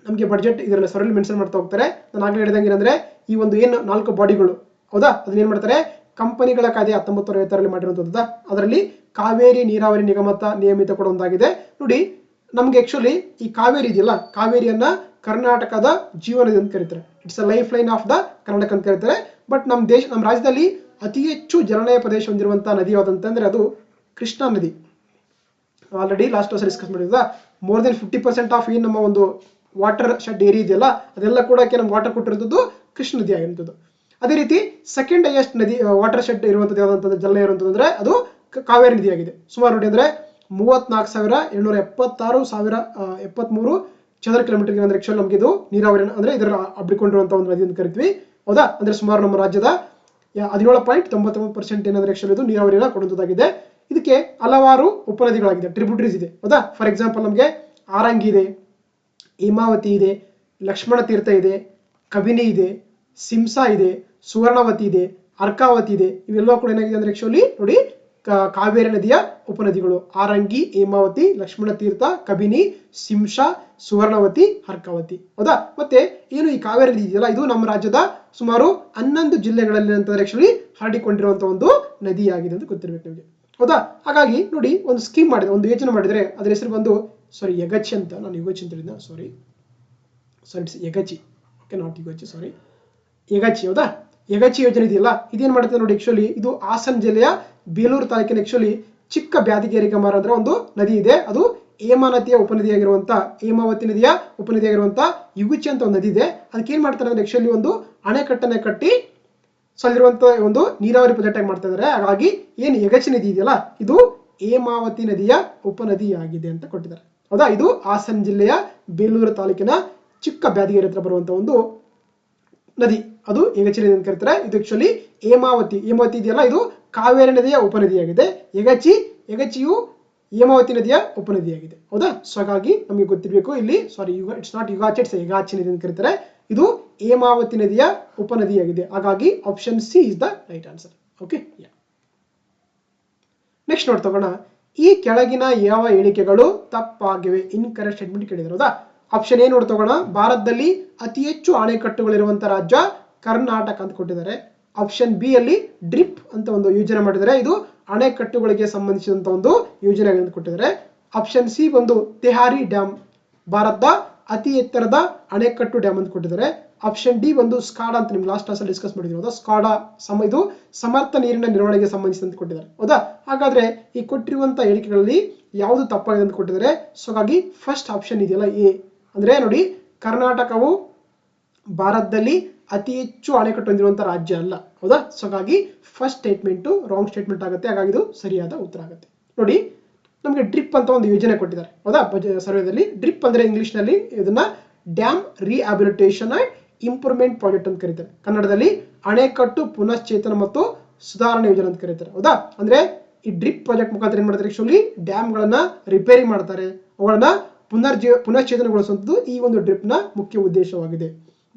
ನಮಗೆ ಬಡ್ಜೆಟ್ ಇದರಲ್ಲಿ ಸರಲ್ಲಿ ಮೆನ್ಷನ್ ಮಾಡ್ತಾ ಹೋಗ್ತಾರೆ. ನಾನು ಆಗ್ಲೇ ಹೇಳಿದಂಗೆ ಏನಂದ್ರೆ ಈ ಒಂದು ಏನು 4 ಬಾಡಿಗಳು, ಹೌದಾ, ಅದನ್ನ ಏನ್ ಮಾಡ್ತಾರೆ, ಕಂಪನಿಗಳ ಕಾಯ್ದೆ 1950ರಲ್ಲಿ ಮಾಡಿರುವಂತದ್ದು. ಅದರಲ್ಲಿ ಕಾವೇರಿ ನೀರಾವರಿ ನಿಗಮ ನಿಯಮಿತ ಕೂಡ ಒಂದಾಗಿದೆ. ನೋಡಿ ನಮ್ಗೆ ಆಕ್ಚುಲಿ ಈ ಕಾವೇರಿ ಇದೆಯಲ್ಲ, ಕಾವೇರಿಯನ್ನ ಕರ್ನಾಟಕದ ಜೀವನದಿ ಅಂತ ಕರೀತಾರೆ. It's a life line of the Karnataka ಅಂತ ಕರೀತಾರೆ. ಬಟ್ ನಮ್ಮ ರಾಜ್ಯದಲ್ಲಿ ಅತಿ ಹೆಚ್ಚು ಜಲನಯ ಪ್ರದೇಶ ಹೊಂದಿರುವಂತಹ ನದಿ ಯಾವ್ದಂತಂದ್ರೆ ಅದು ಕೃಷ್ಣಾ ನದಿ. ಆಲ್ರೆಡಿ ಲಾಸ್ಟ್ ವರ್ಷ ಡಿಸ್ಕಸ್ ಮಾಡಿದ ಮೋರ್ ದೆನ್ 50% ಆಫ್ ಏನು ನಮ್ಮ ಒಂದು ವಾಟರ್ ಶೆಡ್ ಏರಿಯಾ ಇದೆಯಲ್ಲ ಅದೆಲ್ಲ ಕೂಡ ನಮ್ಗೆ ವಾಟರ್ ಕೊಟ್ಟಿರುವಂಥದ್ದು ಕೃಷ್ಣ ನದಿ ಆಗಿರುವಂಥದ್ದು. ಅದೇ ರೀತಿ ಸೆಕೆಂಡ್ ಹೈಯೆಸ್ಟ್ ನದಿ ವಾಟರ್ ಶೆಡ್ ಇರುವಂಥದ್ದು ಯಾವ್ದಂತಂದ್ರೆ ಜಲ ಇರುವಂಥದ್ದು ಅಂದ್ರೆ ಅದು ಕಾವೇರಿ ನದಿ ಆಗಿದೆ. ಸುಮಾರು ನೋಡಿ ಅಂದ್ರೆ 34,776,073 ಚದರ ಕಿಲೋಮೀಟರ್ಗೆ ಅಂದ್ರೆ ಆಕ್ಚುಲಿ ನಮ್ಗೆ ಇದು ನೀರಾವರಿ ಅಂದ್ರೆ ಇದರ ಹಬ್ಬಿಕೊಂಡಿರುವಂತಹ ಒಂದು ನದಿ ಅಂತ ಕರಿತೀವಿ. ಹೌದಾ? ಅಂದ್ರೆ ಸುಮಾರು ನಮ್ಮ ರಾಜ್ಯದ 17.99% ಏನಂದ್ರೆ ಆಕ್ಚುಲಿ ಇದು ನೀರಾವರಿನ ಕೊಡುವಂಥದ್ದಾಗಿದೆ. ಇದಕ್ಕೆ ಹಲವಾರು ಉಪನದಿಗಳಾಗಿದೆ, ಟ್ರಿಬ್ಯೂಟರೀಸ್ ಇದೆ. ಹೌದಾ? ಫಾರ್ ಎಕ್ಸಾಂಪಲ್ ನಮಗೆ ಆರಂಗಿ ಇದೆ, ಹೇಮಾವತಿ ಇದೆ, ಲಕ್ಷ್ಮಣ ತೀರ್ಥ ಇದೆ, ಕಬಿನಿ ಇದೆ, ಸಿಂಸಾ ಇದೆ, ಸುವರ್ಣವತಿ ಇದೆ, ಅರ್ಕಾವತಿ ಇದೆ. ಇವೆಲ್ಲ ಕೂಡ ಏನಾಗಿದೆ ಅಂದ್ರೆ ಆಕ್ಚುಲಿ ನೋಡಿ ಕಾವೇರಿ ನದಿಯ ಉಪನದಿಗಳು. ಆರಂಗಿ, ಹೇಮಾವತಿ, ಲಕ್ಷ್ಮಣ ತೀರ್ಥ, ಕಬಿನಿ, ಸಿಂಸಾ, ಸುವರ್ಣವತಿ, ಅರ್ಕಾವತಿ. ಹೌದಾ? ಮತ್ತೆ ಏನು ಈ ಕಾವೇರಿ ನದಿ ಇದೆಯಲ್ಲ ಇದು ನಮ್ಮ ರಾಜ್ಯದ ಸುಮಾರು 11 ಜಿಲ್ಲೆಗಳಲ್ಲಿ ಅಂತಂದ್ರೆ ಆಕ್ಚುಲಿ ಹರಡಿಕೊಂಡಿರುವಂತಹ ಒಂದು ನದಿಯಾಗಿದೆ ಅಂತ ಗೊತ್ತಿರ್ಬೇಕು ನಿಮಗೆ. ಹೌದಾ? ಹಾಗಾಗಿ ನೋಡಿ ಒಂದು ಸ್ಕೀಮ್ ಮಾಡಿದ್ರೆ, ಒಂದು ಯೋಜನೆ ಮಾಡಿದ್ರೆ ಅದ್ರ ಹೆಸರು ಬಂದು ಯಗಚಿ ಅಂತ, ನಾನು ಯುಗಚಿ ಅಂತ ಹೇಳಿದ್ನ, sorry it's Yagachi, okay, not Yugachi, sorry, Yagachi. ಹೌದಾ? ಯಗಚಿ ಯೋಜನೆ ಇದೆಯಲ್ಲ ಇದೇನ್ ಮಾಡುತ್ತೆ ನೋಡಿ ಆಕ್ಚುಲಿ ಇದು ಹಾಸನ ಜಿಲ್ಲೆಯ ಬೇಲೂರು ತಾಲೂಕಿನ ಆಕ್ಚುಲಿ ಚಿಕ್ಕ ಬ್ಯಾದಿಗೇರಿ ಕಮಾರ ಅಂದ್ರೆ ಒಂದು ನದಿ ಇದೆ. ಅದು ಹೇಮಾವತಿಯ ಉಪನದಿಯಾಗಿರುವಂತ ಹೇಮಾವತಿ ನದಿಯ ಉಪನದಿಯಾಗಿರುವಂತ ಯುಗುಚಿ ಅಂತ ಒಂದು ನದಿ ಇದೆ. ಅದಕ್ಕೆ ಏನ್ ಮಾಡ್ತಾರೆ ಅಂದ್ರೆ ಆಕ್ಚುಲಿ ಒಂದು ಅಣೆಕಟ್ಟನ್ನ ಕಟ್ಟಿ ಅಲ್ಲಿರುವಂತ ಒಂದು ನೀರಾವರಿ ಪ್ರಾಜೆಕ್ಟ್ ಆಗಿ ಮಾಡ್ತಾ ಇದ್ದಾರೆ. ಹಾಗಾಗಿ ಏನು ಯಗಚಿ ನದಿ ಇದೆಯಲ್ಲ ಇದು ಹೇಮಾವತಿ ನದಿಯ ಉಪನದಿಯಾಗಿದೆ ಅಂತ ಕೊಟ್ಟಿದ್ದಾರೆ. ಹೌದಾ? ಇದು ಹಾಸನ ಜಿಲ್ಲೆಯ ಬೇಲೂರು ತಾಲೂಕಿನ ಚಿಕ್ಕ ಬ್ಯಾದಿಗೇರಿ ಹತ್ರ ಬರುವಂತ ಒಂದು ನದಿ, ಅದು ಯಗಚಿ ನದಿ ಅಂತ ಕರೀತಾರೆ. ಇದು ಆಕ್ಚುಲಿ ಹೇಮಾವತಿ ಇದೆಯಲ್ಲ ಇದು ಕಾವೇರಿ ನದಿಯ ಉಪನದಿಯಾಗಿದೆ. ಯಗಚಿಯು ಹೇಮಾವತಿ ನದಿಯ ಉಪನದಿಯಾಗಿದೆ. ಹೌದಾ? ಸೊ ಹಾಗಾಗಿ ನಮಗೆ ಗೊತ್ತಿರಬೇಕು ಇಲ್ಲಿ, ಇಟ್ಸ್ ನಾಟ್ ಯುಗಾಚಿ, ಇಟ್ಸ್ ಯಗಾಚಿ ನದಿ ಅಂತ ಕರೀತಾರೆ. ಇದು ಹೇಮಾವತಿ ನದಿಯ ಉಪನದಿಯಾಗಿದೆ. ಹಾಗಾಗಿ option C is the right answer. Okay, next ನೋಡ್ ತಗೋಣ. ಈ ಕೆಳಗಿನ ಯಾವ ಹೇಳಿಕೆಗಳು ತಪ್ಪಾಗಿವೆ? ಇನ್ಕರೆಕ್ಟ್ ಸ್ಟೇಟ್ಮೆಂಟ್ ಕೇಳಿದ್ರು. ಹೌದಾ? ಆಪ್ಷನ್ ಎ ನೋಡ್ ತಗೋಣ. ಭಾರತದಲ್ಲಿ ಅತಿ ಹೆಚ್ಚು ಅಣೆಕಟ್ಟುಗಳಿರುವಂತಹ ರಾಜ್ಯ ಕರ್ನಾಟಕ ಅಂತ ಕೊಟ್ಟಿದ್ದಾರೆ. ಆಪ್ಷನ್ ಬಿ ಅಲ್ಲಿ ಡ್ರಿಪ್ ಅಂತ ಒಂದು ಯೋಜನೆ ಮಾಡಿದರೆ ಇದು ಅಣೆಕಟ್ಟುಗಳಿಗೆ ಸಂಬಂಧಿಸಿದಂತ ಒಂದು ಯೋಜನೆ ಅಂತ ಕೊಟ್ಟಿದ್ದಾರೆ. ಆಪ್ಷನ್ ಸಿ ಒಂದು ತೆಹಾರಿ ಡ್ಯಾಮ್ ಭಾರತದ ಅತಿ ಎತ್ತರದ ಅಣೆಕಟ್ಟು ಡ್ಯಾಮ್ ಅಂತ ಕೊಟ್ಟಿದ್ದಾರೆ. ಆಪ್ಷನ್ ಡಿ ಒಂದು ಸ್ಕಾಡಾ ಅಂತ ನಿಮ್ಗೆ ಲಾಸ್ಟ್ ಕ್ಲಾಸಲ್ಲಿ ಡಿಸ್ಕಸ್ ಮಾಡಿದ್ರು. ಹೌದಾ? ಸ್ಕಾಡಾ ಇದು ಸಮರ್ಥ ನೀರಿನ ನಿರ್ವಹಣೆಗೆ ಸಂಬಂಧಿಸಿದಂತೆ ಕೊಟ್ಟಿದ್ದಾರೆ. ಹೌದಾ? ಹಾಗಾದ್ರೆ ಈ ಕೊಟ್ಟಿರುವಂತಹ ಹೇಳಿಕೆಗಳಲ್ಲಿ ಯಾವುದು ತಪ್ಪಾಗಿದೆ ಅಂತ ಕೊಟ್ಟಿದ್ದಾರೆ. ಸೊ ಹಾಗಾಗಿ ಫಸ್ಟ್ ಆಪ್ಷನ್ ಇದೆಯಲ್ಲ ಎ ಅಂದ್ರೆ ನೋಡಿ ಕರ್ನಾಟಕವು ಭಾರತದಲ್ಲಿ ಅತಿ ಹೆಚ್ಚು ಅಣೆಕಟ್ಟು ಹೊಂದಿರುವಂತಹ ರಾಜ್ಯ ಅಲ್ಲ. ಹೌದಾ? ಸೊ ಹಾಗಾಗಿ ಫಸ್ಟ್ ಸ್ಟೇಟ್ಮೆಂಟ್ ರಾಂಗ್ ಸ್ಟೇಟ್ಮೆಂಟ್ ಆಗುತ್ತೆ. ಹಾಗಾಗಿ ಇದು ಸರಿಯಾದ ಉತ್ತರ ಆಗುತ್ತೆ. ನೋಡಿ ನಮಗೆ ಡ್ರಿಪ್ ಅಂತ ಒಂದು ಯೋಜನೆ ಕೊಟ್ಟಿದ್ದಾರೆ. ಹೌದಾ? ಸರ್ವೇದಲ್ಲಿ ಡ್ರಿಪ್ ಅಂದ್ರೆ ಇಂಗ್ಲಿಷ್ ನಲ್ಲಿ ಇದನ್ನ dam rehabilitation and improvement project ಅಂತ ಕರೀತಾರೆ. ಕನ್ನಡದಲ್ಲಿ ಅಣೆಕಟ್ಟು ಪುನಶ್ಚೇತನ ಮತ್ತು ಸುಧಾರಣೆ ಯೋಜನೆ ಅಂತ ಕರೀತಾರೆ. ಹೌದಾ? ಅಂದ್ರೆ ಈ ಡ್ರಿಪ್ ಪ್ರಾಜೆಕ್ಟ್ ಮುಖಾಂತರ ಏನ್ ಮಾಡ್ತಾರೆ ಆಕ್ಚುಲಿ ಡ್ಯಾಮ್ ಗಳನ್ನ ರಿಪೇರಿ ಮಾಡ್ತಾರೆ, ಅವುಗಳನ್ನ ಪುನಶ್ಚೇತನಗೊಳಿಸುವಂಥದ್ದು ಈ ಒಂದು ಡ್ರಿಪ್ ನ ಮುಖ್ಯ ಉದ್ದೇಶವಾಗಿದೆ.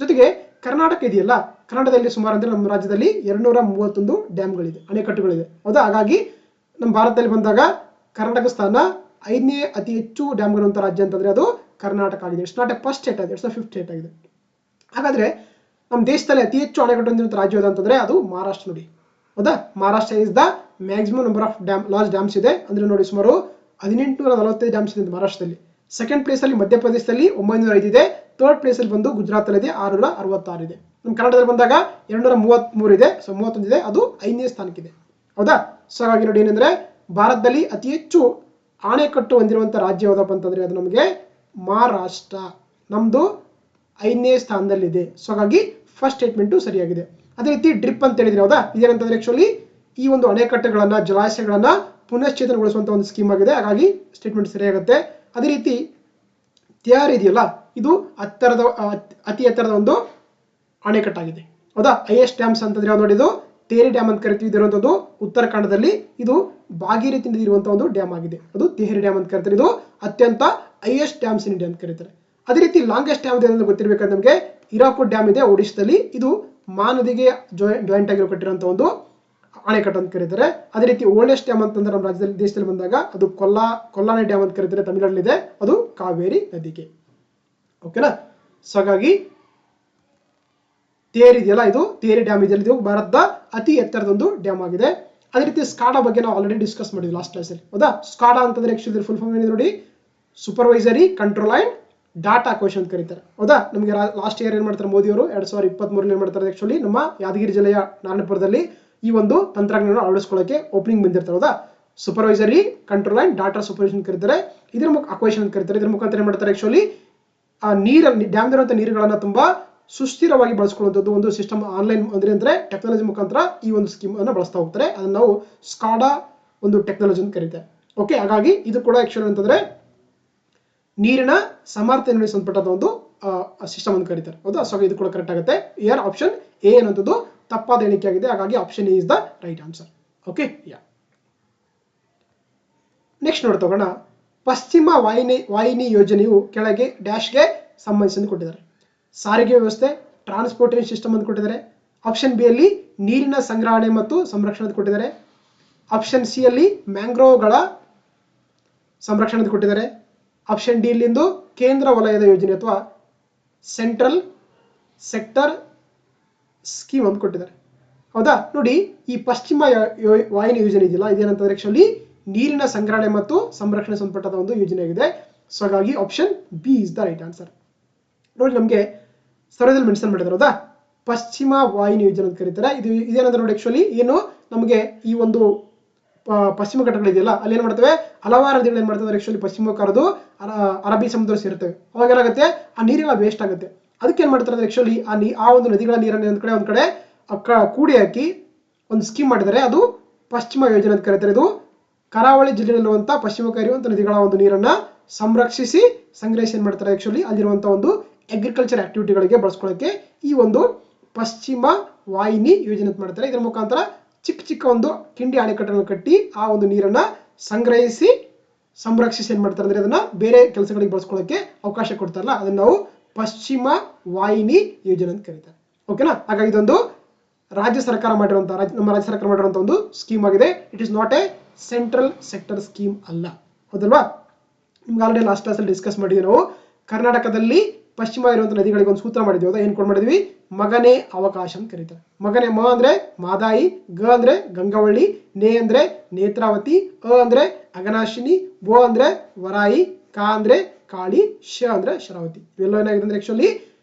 ಜೊತೆಗೆ ಕರ್ನಾಟಕ ಇದೆಯಲ್ಲ, ಕರ್ನಾಟಕದಲ್ಲಿ ಸುಮಾರು ಅಂದ್ರೆ ನಮ್ಮ ರಾಜ್ಯದಲ್ಲಿ 231 ಡ್ಯಾಮ್ಗಳಿದೆ, ಅಣೆಕಟ್ಟುಗಳಿದೆ. ಹೌದಾ? ಹಾಗಾಗಿ ನಮ್ಮ ಭಾರತದಲ್ಲಿ ಬಂದಾಗ ಕರ್ನಾಟಕ ಸ್ಥಾನ 5ನೇ ಅತಿ ಹೆಚ್ಚು ಡ್ಯಾಮ್ಗಳಿರುವಂತಹ ರಾಜ್ಯ ಅಂತಂದ್ರೆ ಅದು ಕರ್ನಾಟಕ ಆಗಿದೆ. It's not A first state ಆಗಿದೆ, ಇಟ್ಸ್ 5th ಸ್ಟೇಟ್ ಆಗಿದೆ. ಹಾಗಾದ್ರೆ ನಮ್ಮ ದೇಶದಲ್ಲಿ ಅತಿ ಹೆಚ್ಚು ಅಣೆಕಟ್ಟು ಹೊಂದಿರುವಂತಹ ರಾಜ್ಯ ಯಾವುದು ಅದು ಮಹಾರಾಷ್ಟ್ರ. ನೋಡಿ, ಹೌದಾ? Maharashtra is the maximum number of large dams ಇದೆ. ಅಂದ್ರೆ ನೋಡಿ ಸುಮಾರು 1845 ಡ್ಯಾಮ್ಸ್ ಇದೆ ಮಹಾರಾಷ್ಟ್ರದಲ್ಲಿ. ಸೆಕೆಂಡ್ ಪ್ಲೇಸ್ ಅಲ್ಲಿ ಮಧ್ಯಪ್ರದೇಶದಲ್ಲಿ 905 ಇದೆ. ಥರ್ಡ್ ಪ್ಲೇಸ್ ಅಲ್ಲಿ ಬಂದು ಗುಜರಾತ್ ಅಲ್ಲಿ ಇದೆ 666 ಇದೆ. ನಮ್ಮ ಕರ್ನಾಟಕದಲ್ಲಿ ಬಂದಾಗ 233 ಇದೆ, ಸೊ 31 ಇದೆ, ಅದು 5ನೇ ಸ್ಥಾನಕ್ಕಿದೆ. ಹೌದಾ? ಸೊ ಹಾಗಾಗಿ ನೋಡಿ ಏನಂದ್ರೆ ಭಾರತದಲ್ಲಿ ಅತಿ ಹೆಚ್ಚು ಅಣೆಕಟ್ಟು ಹೊಂದಿರುವಂತಹ ರಾಜ್ಯ ಯಾವ್ದಪ್ಪ ಅಂತಂದ್ರೆ ಅದು ನಮಗೆ ಮಹಾರಾಷ್ಟ್ರ, ನಮ್ದು 5ನೇ ಸ್ಥಾನದಲ್ಲಿದೆ. ಸೊ ಹಾಗಾಗಿ ಫಸ್ಟ್ ಸ್ಟೇಟ್ಮೆಂಟ್ ಸರಿಯಾಗಿದೆ. ಅದೇ ರೀತಿ ಡ್ರಿಪ್ ಅಂತ ಹೇಳಿದ್ರೆ ಹೌದಾ, ಇದೇನಂತಂದ್ರೆ ಆಕ್ಚುಲಿ ಈ ಒಂದು ಅಣೆಕಟ್ಟುಗಳನ್ನ ಜಲಾಶಯಗಳನ್ನ ಪುನಶ್ಚೇತನಗೊಳಿಸುವಂತ ಒಂದು ಸ್ಕೀಮ್ ಆಗಿದೆ. ಹಾಗಾಗಿ ಸ್ಟೇಟ್ಮೆಂಟ್ ಸರಿಯಾಗುತ್ತೆ. ಅದೇ ರೀತಿ ತೆಹಾರಿ ಇದೆಯಲ್ಲ, ಇದು ಅತಿ ಎತ್ತರದ ಒಂದು ಅಣೆಕಟ್ಟಾಗಿದೆ. ಹೌದಾ? ಹೈಯೆಸ್ಟ್ ಡ್ಯಾಮ್ಸ್ ಅಂತಂದ್ರೆ ಯಾವ್ದು ನೋಡಿ, ಇದು ತೆಹರಿ ಡ್ಯಾಮ್ ಅಂತ ಕರಿತೀವಿ. ಇದಿರುವಂತದ್ದು ಉತ್ತರಾಖಂಡದಲ್ಲಿ, ಇದು ಭಾಗೀರಥಿ ನದಿ ಇರುವಂತಹ ಒಂದು ಡ್ಯಾಮ್ ಆಗಿದೆ. ಅದು ತೆಹರಿ ಡ್ಯಾಮ್ ಅಂತ ಕರೀತಾರೆ. ಇದು ಅತ್ಯಂತ ಹೈಯೆಸ್ಟ್ ಡ್ಯಾಮ್ಸ್ ಇನ್ ಇಂಡಿಯಾ ಅಂತ ಕರೀತಾರೆ. ಅದೇ ರೀತಿ ಲಾಂಗೆಸ್ಟ್ ಡ್ಯಾಮ್ ಅಂತ ಗೊತ್ತಿರಬೇಕಾದ್ರೆ ನಮಗೆ ಹಿರಾಕುಡ್ ಡ್ಯಾಮ್ ಇದೆ ಒಡಿಶಾದಲ್ಲಿ. ಇದು ಮಹಾನದಿಗೆ ಜಾಯಿಂಟ್ ಆಗಿರೋ ಕಟ್ಟಿರುವಂತ ಒಂದು ಅಣೆಕಟ್ಟು ಅಂತ ಕರೀತಾರೆ. ಅದೇ ರೀತಿ ಓಲ್ಡೆಸ್ಟ್ ಡ್ಯಾಮ್ ಅಂತಂದ್ರೆ ನಮ್ಮ ರಾಜ್ಯದಲ್ಲಿ ದೇಶದಲ್ಲಿ ಬಂದಾಗ ಅದು ಕೊಲ್ಲಾನೆ ಡ್ಯಾಮ್ ಅಂತ ಕರೀತಾರೆ, ತಮಿಳುನಾಡಲ್ಲಿದೆ, ಅದು ಕಾವೇರಿ ನದಿಗೆ. ಓಕೆನಾ. ಸೊ ಹಾಗಾಗಿ ತೇರಿ ಇದೆಯಲ್ಲ, ಇದು ತೇರಿ ಡ್ಯಾಮ್ ಇದೆಯಲ್ಲ, ಇದು ಭಾರತದ ಅತಿ ಎತ್ತರದ ಒಂದು ಡ್ಯಾಮ್ ಆಗಿದೆ. ಅದೇ ರೀತಿ ಸ್ಕಾಡಾ ಬಗ್ಗೆ ನಾವು ಆಲ್ರೆಡಿ ಡಿಸ್ಕಸ್ ಮಾಡಿದ್ವಿ ಲಾಸ್ಟ್ ಕ್ಲಾಸಲ್ಲಿ, ಹೌದಾ. ಸ್ಕಾಡಾ ಅಂತಂದ್ರೆ ಆಕ್ಚುಲಿ ಫುಲ್ ಫಾರ್ಮ್ ಏನಿದೆ ನೋಡಿ, supervisory control and data acquisition ಅಂತ ಕರೀತಾರೆ, ಹೌದಾ. ನಮಗೆ ಲಾಸ್ಟ್ ಇಯರ್ ಏನ್ ಮಾಡ್ತಾರೆ ಮೋದಿ ಅವರು 2023 ಏನ್ ಮಾಡ್ತಾರೆ, ಆಕ್ಚುಲಿ ನಮ್ಮ ಯಾದಗಿರಿ ಜಿಲ್ಲೆಯ ನಾರಾಯಣಪುರದಲ್ಲಿ ಈ ಒಂದು ತಂತ್ರಜ್ಞಾನ ಅಳವಡಿಸ್ಕೊಳ್ಳೋಕೆ ಓಪನಿಂಗ್ ಬಂದಿರ್ತಾರೆ, ಹೌದಾ. Supervisory control and data supervision ಕರೀತಾರೆ, ಇದ್ರ ಅಕ್ವಿಸಿಷನ್ ಅಂತ ಕರೀತಾರೆ. ಇದ್ರ ಮುಖಾಂತರ ಏನ್ ಮಾಡ್ತಾರೆ, ಆಕ್ಚುಲಿ ಆ ನೀರಲ್ಲಿ ಡ್ಯಾಮ್ ಇರುವಂತಹ ನೀರುಗಳನ್ನ ತುಂಬಾ ಸುಸ್ಥಿರವಾಗಿ ಬಳಸ್ಕೊಳ್ಳುವಂಥದ್ದು ಒಂದು ಸಿಸ್ಟಮ್ ಆನ್ಲೈನ್ ಅಂದ್ರೆ ಟೆಕ್ನಾಲಜಿ ಮುಖಾಂತರ ಈ ಒಂದು ಸ್ಕೀಮ್ ಅನ್ನು ಬಳಸ್ತಾ ಹೋಗ್ತಾರೆ. ಅದನ್ನ ನಾವು ಸ್ಕಾಡಾ ಒಂದು ಟೆಕ್ನಾಲಜಿ ಅಂತ ಕರೀತಾರೆ. ಓಕೆ, ಹಾಗಾಗಿ ಇದು ಕೂಡ ಆಕ್ಚುಲಿ ಅಂತಂದ್ರೆ ನೀರಿನ ಸಮರ್ಥನೆ ಸಂಬಂಧಪಟ್ಟ ಒಂದು ಸಿಸ್ಟಮ್ ಅಂತ ಕರೀತಾರೆ, ಹೌದಾ. ಸೊ ಇದು ಕೂಡ ಕರೆಕ್ಟ್ ಆಗುತ್ತೆ. ಇಯರ್ ಆಪ್ಷನ್ ಎ ಅನ್ನುವಂಥದ್ದು ತಪ್ಪಾದ ಎಣಿಕೆ ಆಗಿದೆ, ಹಾಗಾಗಿ option A is the right answer. Okay, yeah. Next ನೋಡಿ ತಗೋಣ. ಪಶ್ಚಿಮ ವಾಹಿನಿ ಯೋಜನೆಯು ಕೆಳಗೆ ಡ್ಯಾಶ್ಗೆ ಸಂಬಂಧಿಸಿದ ಕೊಟ್ಟಿದ್ದಾರೆ. ಸಾರಿಗೆ ವ್ಯವಸ್ಥೆ, ಟ್ರಾನ್ಸ್ಪೋರ್ಟೇಷನ್ ಸಿಸ್ಟಮ್ ಅಂತ ಕೊಟ್ಟಿದ್ದಾರೆ. ಆಪ್ಷನ್ ಬಿ ಅಲ್ಲಿ ನೀರಿನ ಸಂಗ್ರಹಣೆ ಮತ್ತು ಸಂರಕ್ಷಣೆ ಅಂತ ಕೊಟ್ಟಿದ್ದಾರೆ. ಆಪ್ಷನ್ ಸಿ ಅಲ್ಲಿ ಮ್ಯಾಂಗ್ರೋವ್ಗಳ ಸಂರಕ್ಷಣೆ ಅಂತ ಕೊಟ್ಟಿದ್ದಾರೆ. ಆಪ್ಷನ್ ಡಿ ಇಲ್ಲಿಂದು ಕೇಂದ್ರ ವಲಯದ ಯೋಜನೆ ಅಥವಾ ಸೆಂಟ್ರಲ್ ಸೆಕ್ಟರ್ ಸ್ಕೀಮ್ ಅಂತ ಕೊಟ್ಟಿದ್ದಾರೆ, ಹೌದಾ. ನೋಡಿ, ಈ ಪಶ್ಚಿಮ ವಾಹಿನಿ ಯೋಜನೆ ಇದೆಯಲ್ಲ, ಇದೇನಂತಂದ್ರೆ ಆಕ್ಚುಲಿ ನೀರಿನ ಸಂಗ್ರಹಣೆ ಮತ್ತು ಸಂರಕ್ಷಣೆ ಸಂಬಂಧಪಟ್ಟ ಒಂದು ಯೋಜನೆ ಆಗಿದೆ. ಸೊ ಹಾಗಾಗಿ option B is the right answer. ನೋಡಿ, ನಮಗೆ ಸ್ಥಳದಲ್ಲಿ ಮೆನ್ಷನ್ ಮಾಡಿದ್ದಾರೆ, ಹೌದಾ. ಪಶ್ಚಿಮ ವಾಹಿನಿ ಯೋಜನೆ ಅಂತ ಕರೀತಾರೆ. ಇದೇನಂದ್ರೆ ನೋಡಿ, ಆಕ್ಚುಲಿ ಏನು ನಮಗೆ ಈ ಒಂದು ಪಶ್ಚಿಮ ಘಟ್ಟಗಳಿದೆಯಲ್ಲ, ಅಲ್ಲಿ ಏನ್ ಮಾಡ್ತವೆ, ಹಲವಾರು ನದಿಗಳು ಏನ್ ಮಾಡ್ತವೆ, ಆಕ್ಚುಲಿ ಪಶ್ಚಿಮ ಕರೆದು ಅರಬ್ಬಿ ಸಮುದ್ರ ಸೇರ್ತವೆ. ಅವಾಗ ಏನಾಗುತ್ತೆ, ಆ ನೀರೆಲ್ಲ ವೇಸ್ಟ್ ಆಗುತ್ತೆ. ಅದಕ್ಕೆ ಏನ್ ಮಾಡ್ತಾರೆ ಅಂದ್ರೆ ಆಕ್ಚುಲಿ ಆ ಒಂದು ನದಿಗಳ ನೀರನ್ನು ಒಂದ್ ಕಡೆ ಕೂಡಿ ಹಾಕಿ ಒಂದು ಸ್ಕೀಮ್ ಮಾಡಿದ್ದಾರೆ, ಅದು ಪಶ್ಚಿಮ ಯೋಜನೆ ಅಂತ ಕರೀತಾರೆ. ಇದು ಕರಾವಳಿ ಜಿಲ್ಲೆಯಲ್ಲಿರುವಂತಹ ಪಶ್ಚಿಮ ಕರೆಯುವಂತ ನದಿಗಳ ಒಂದು ನೀರನ್ನ ಸಂರಕ್ಷಿಸಿ ಸಂಗ್ರಹಿಸಿ ಏನ್ ಮಾಡ್ತಾರೆ, ಆಕ್ಚುಲಿ ಅಲ್ಲಿರುವಂತಹ ಒಂದು ಅಗ್ರಿಕಲ್ಚರ್ ಆಕ್ಟಿವಿಟಿಗಳಿಗೆ ಬಳಸ್ಕೊಳ್ಳೋಕೆ ಈ ಒಂದು ಪಶ್ಚಿಮ ವಾಹಿನಿ ಯೋಜನೆ ಅಂತ ಮಾಡ್ತಾರೆ. ಇದರ ಮುಖಾಂತರ ಚಿಕ್ಕ ಚಿಕ್ಕ ಒಂದು ಕಿಂಡಿ ಅಣೆಕಟ್ಟನ್ನು ಕಟ್ಟಿ ಆ ಒಂದು ನೀರನ್ನ ಸಂಗ್ರಹಿಸಿ ಸಂರಕ್ಷಿಸಿ ಏನ್ ಮಾಡ್ತಾರೆ ಅಂದ್ರೆ ಅದನ್ನ ಬೇರೆ ಕೆಲಸಗಳಿಗೆ ಬಳಸ್ಕೊಳ್ಳೋಕೆ ಅವಕಾಶ ಕೊಡ್ತಾರಲ್ಲ, ಅದನ್ನ ನಾವು ಪಶ್ಚಿಮ ವಾಹಿನಿ ಯೋಜನೆ ಅಂತ ಕರೀತಾರೆ. ಓಕೆನಾ. ಹಾಗಾಗಿ ಇದೊಂದು ರಾಜ್ಯ ಸರ್ಕಾರ ಮಾಡಿರುವಂತಹ ನಮ್ಮ ರಾಜ್ಯ ಸರ್ಕಾರ ಮಾಡಿರುವಂತಹ ಒಂದು ಸ್ಕೀಮ್ ಆಗಿದೆ. It is not A central sector scheme ಅಲ್ಲ, ಹೌದಲ್ವಾ. ನಿಮ್ಗೆ ಆಲ್ರೆಡಿ ಲಾಸ್ಟ್ ಕ್ಲಾಸಲ್ಲಿ ಡಿಸ್ಕಸ್ ಮಾಡಿದ್ವಿ. ನಾವು ಕರ್ನಾಟಕದಲ್ಲಿ ಪಶ್ಚಿಮ ಇರುವಂತಹ ನದಿಗಳಿಗೆ ಒಂದು ಸೂತ್ರ ಮಾಡಿದ್ವಿ, ಹೌದಾ. ಏನ್ ಕೊಡ್ ಮಾಡಿದ್ವಿ, ಮಗನೇ ಅವಕಾಶ ಅಂತ ಕರೀತಾರೆ. ಮಗನೇ, ಮ ಅಂದ್ರೆ ಮಾದಾಯಿ, ಗ ಅಂದ್ರೆ ಗಂಗಾವಳಿ, ನೇ ಅಂದ್ರೆ ನೇತ್ರಾವತಿ, ಅ ಅಂದ್ರೆ ಅಘನಾಶಿನಿ, ಬೋ ಅಂದ್ರೆ ವರಾಯಿ, ಕ ಅಂದ್ರೆ ಕಾಳಿ, ಶ ಅಂದ್ರೆ ಶರಾವತಿ. ಇವೆಲ್ಲ ಏನಾಗಿದೆ ಅಂದ್ರೆ ಆಕ್ಚುಲಿ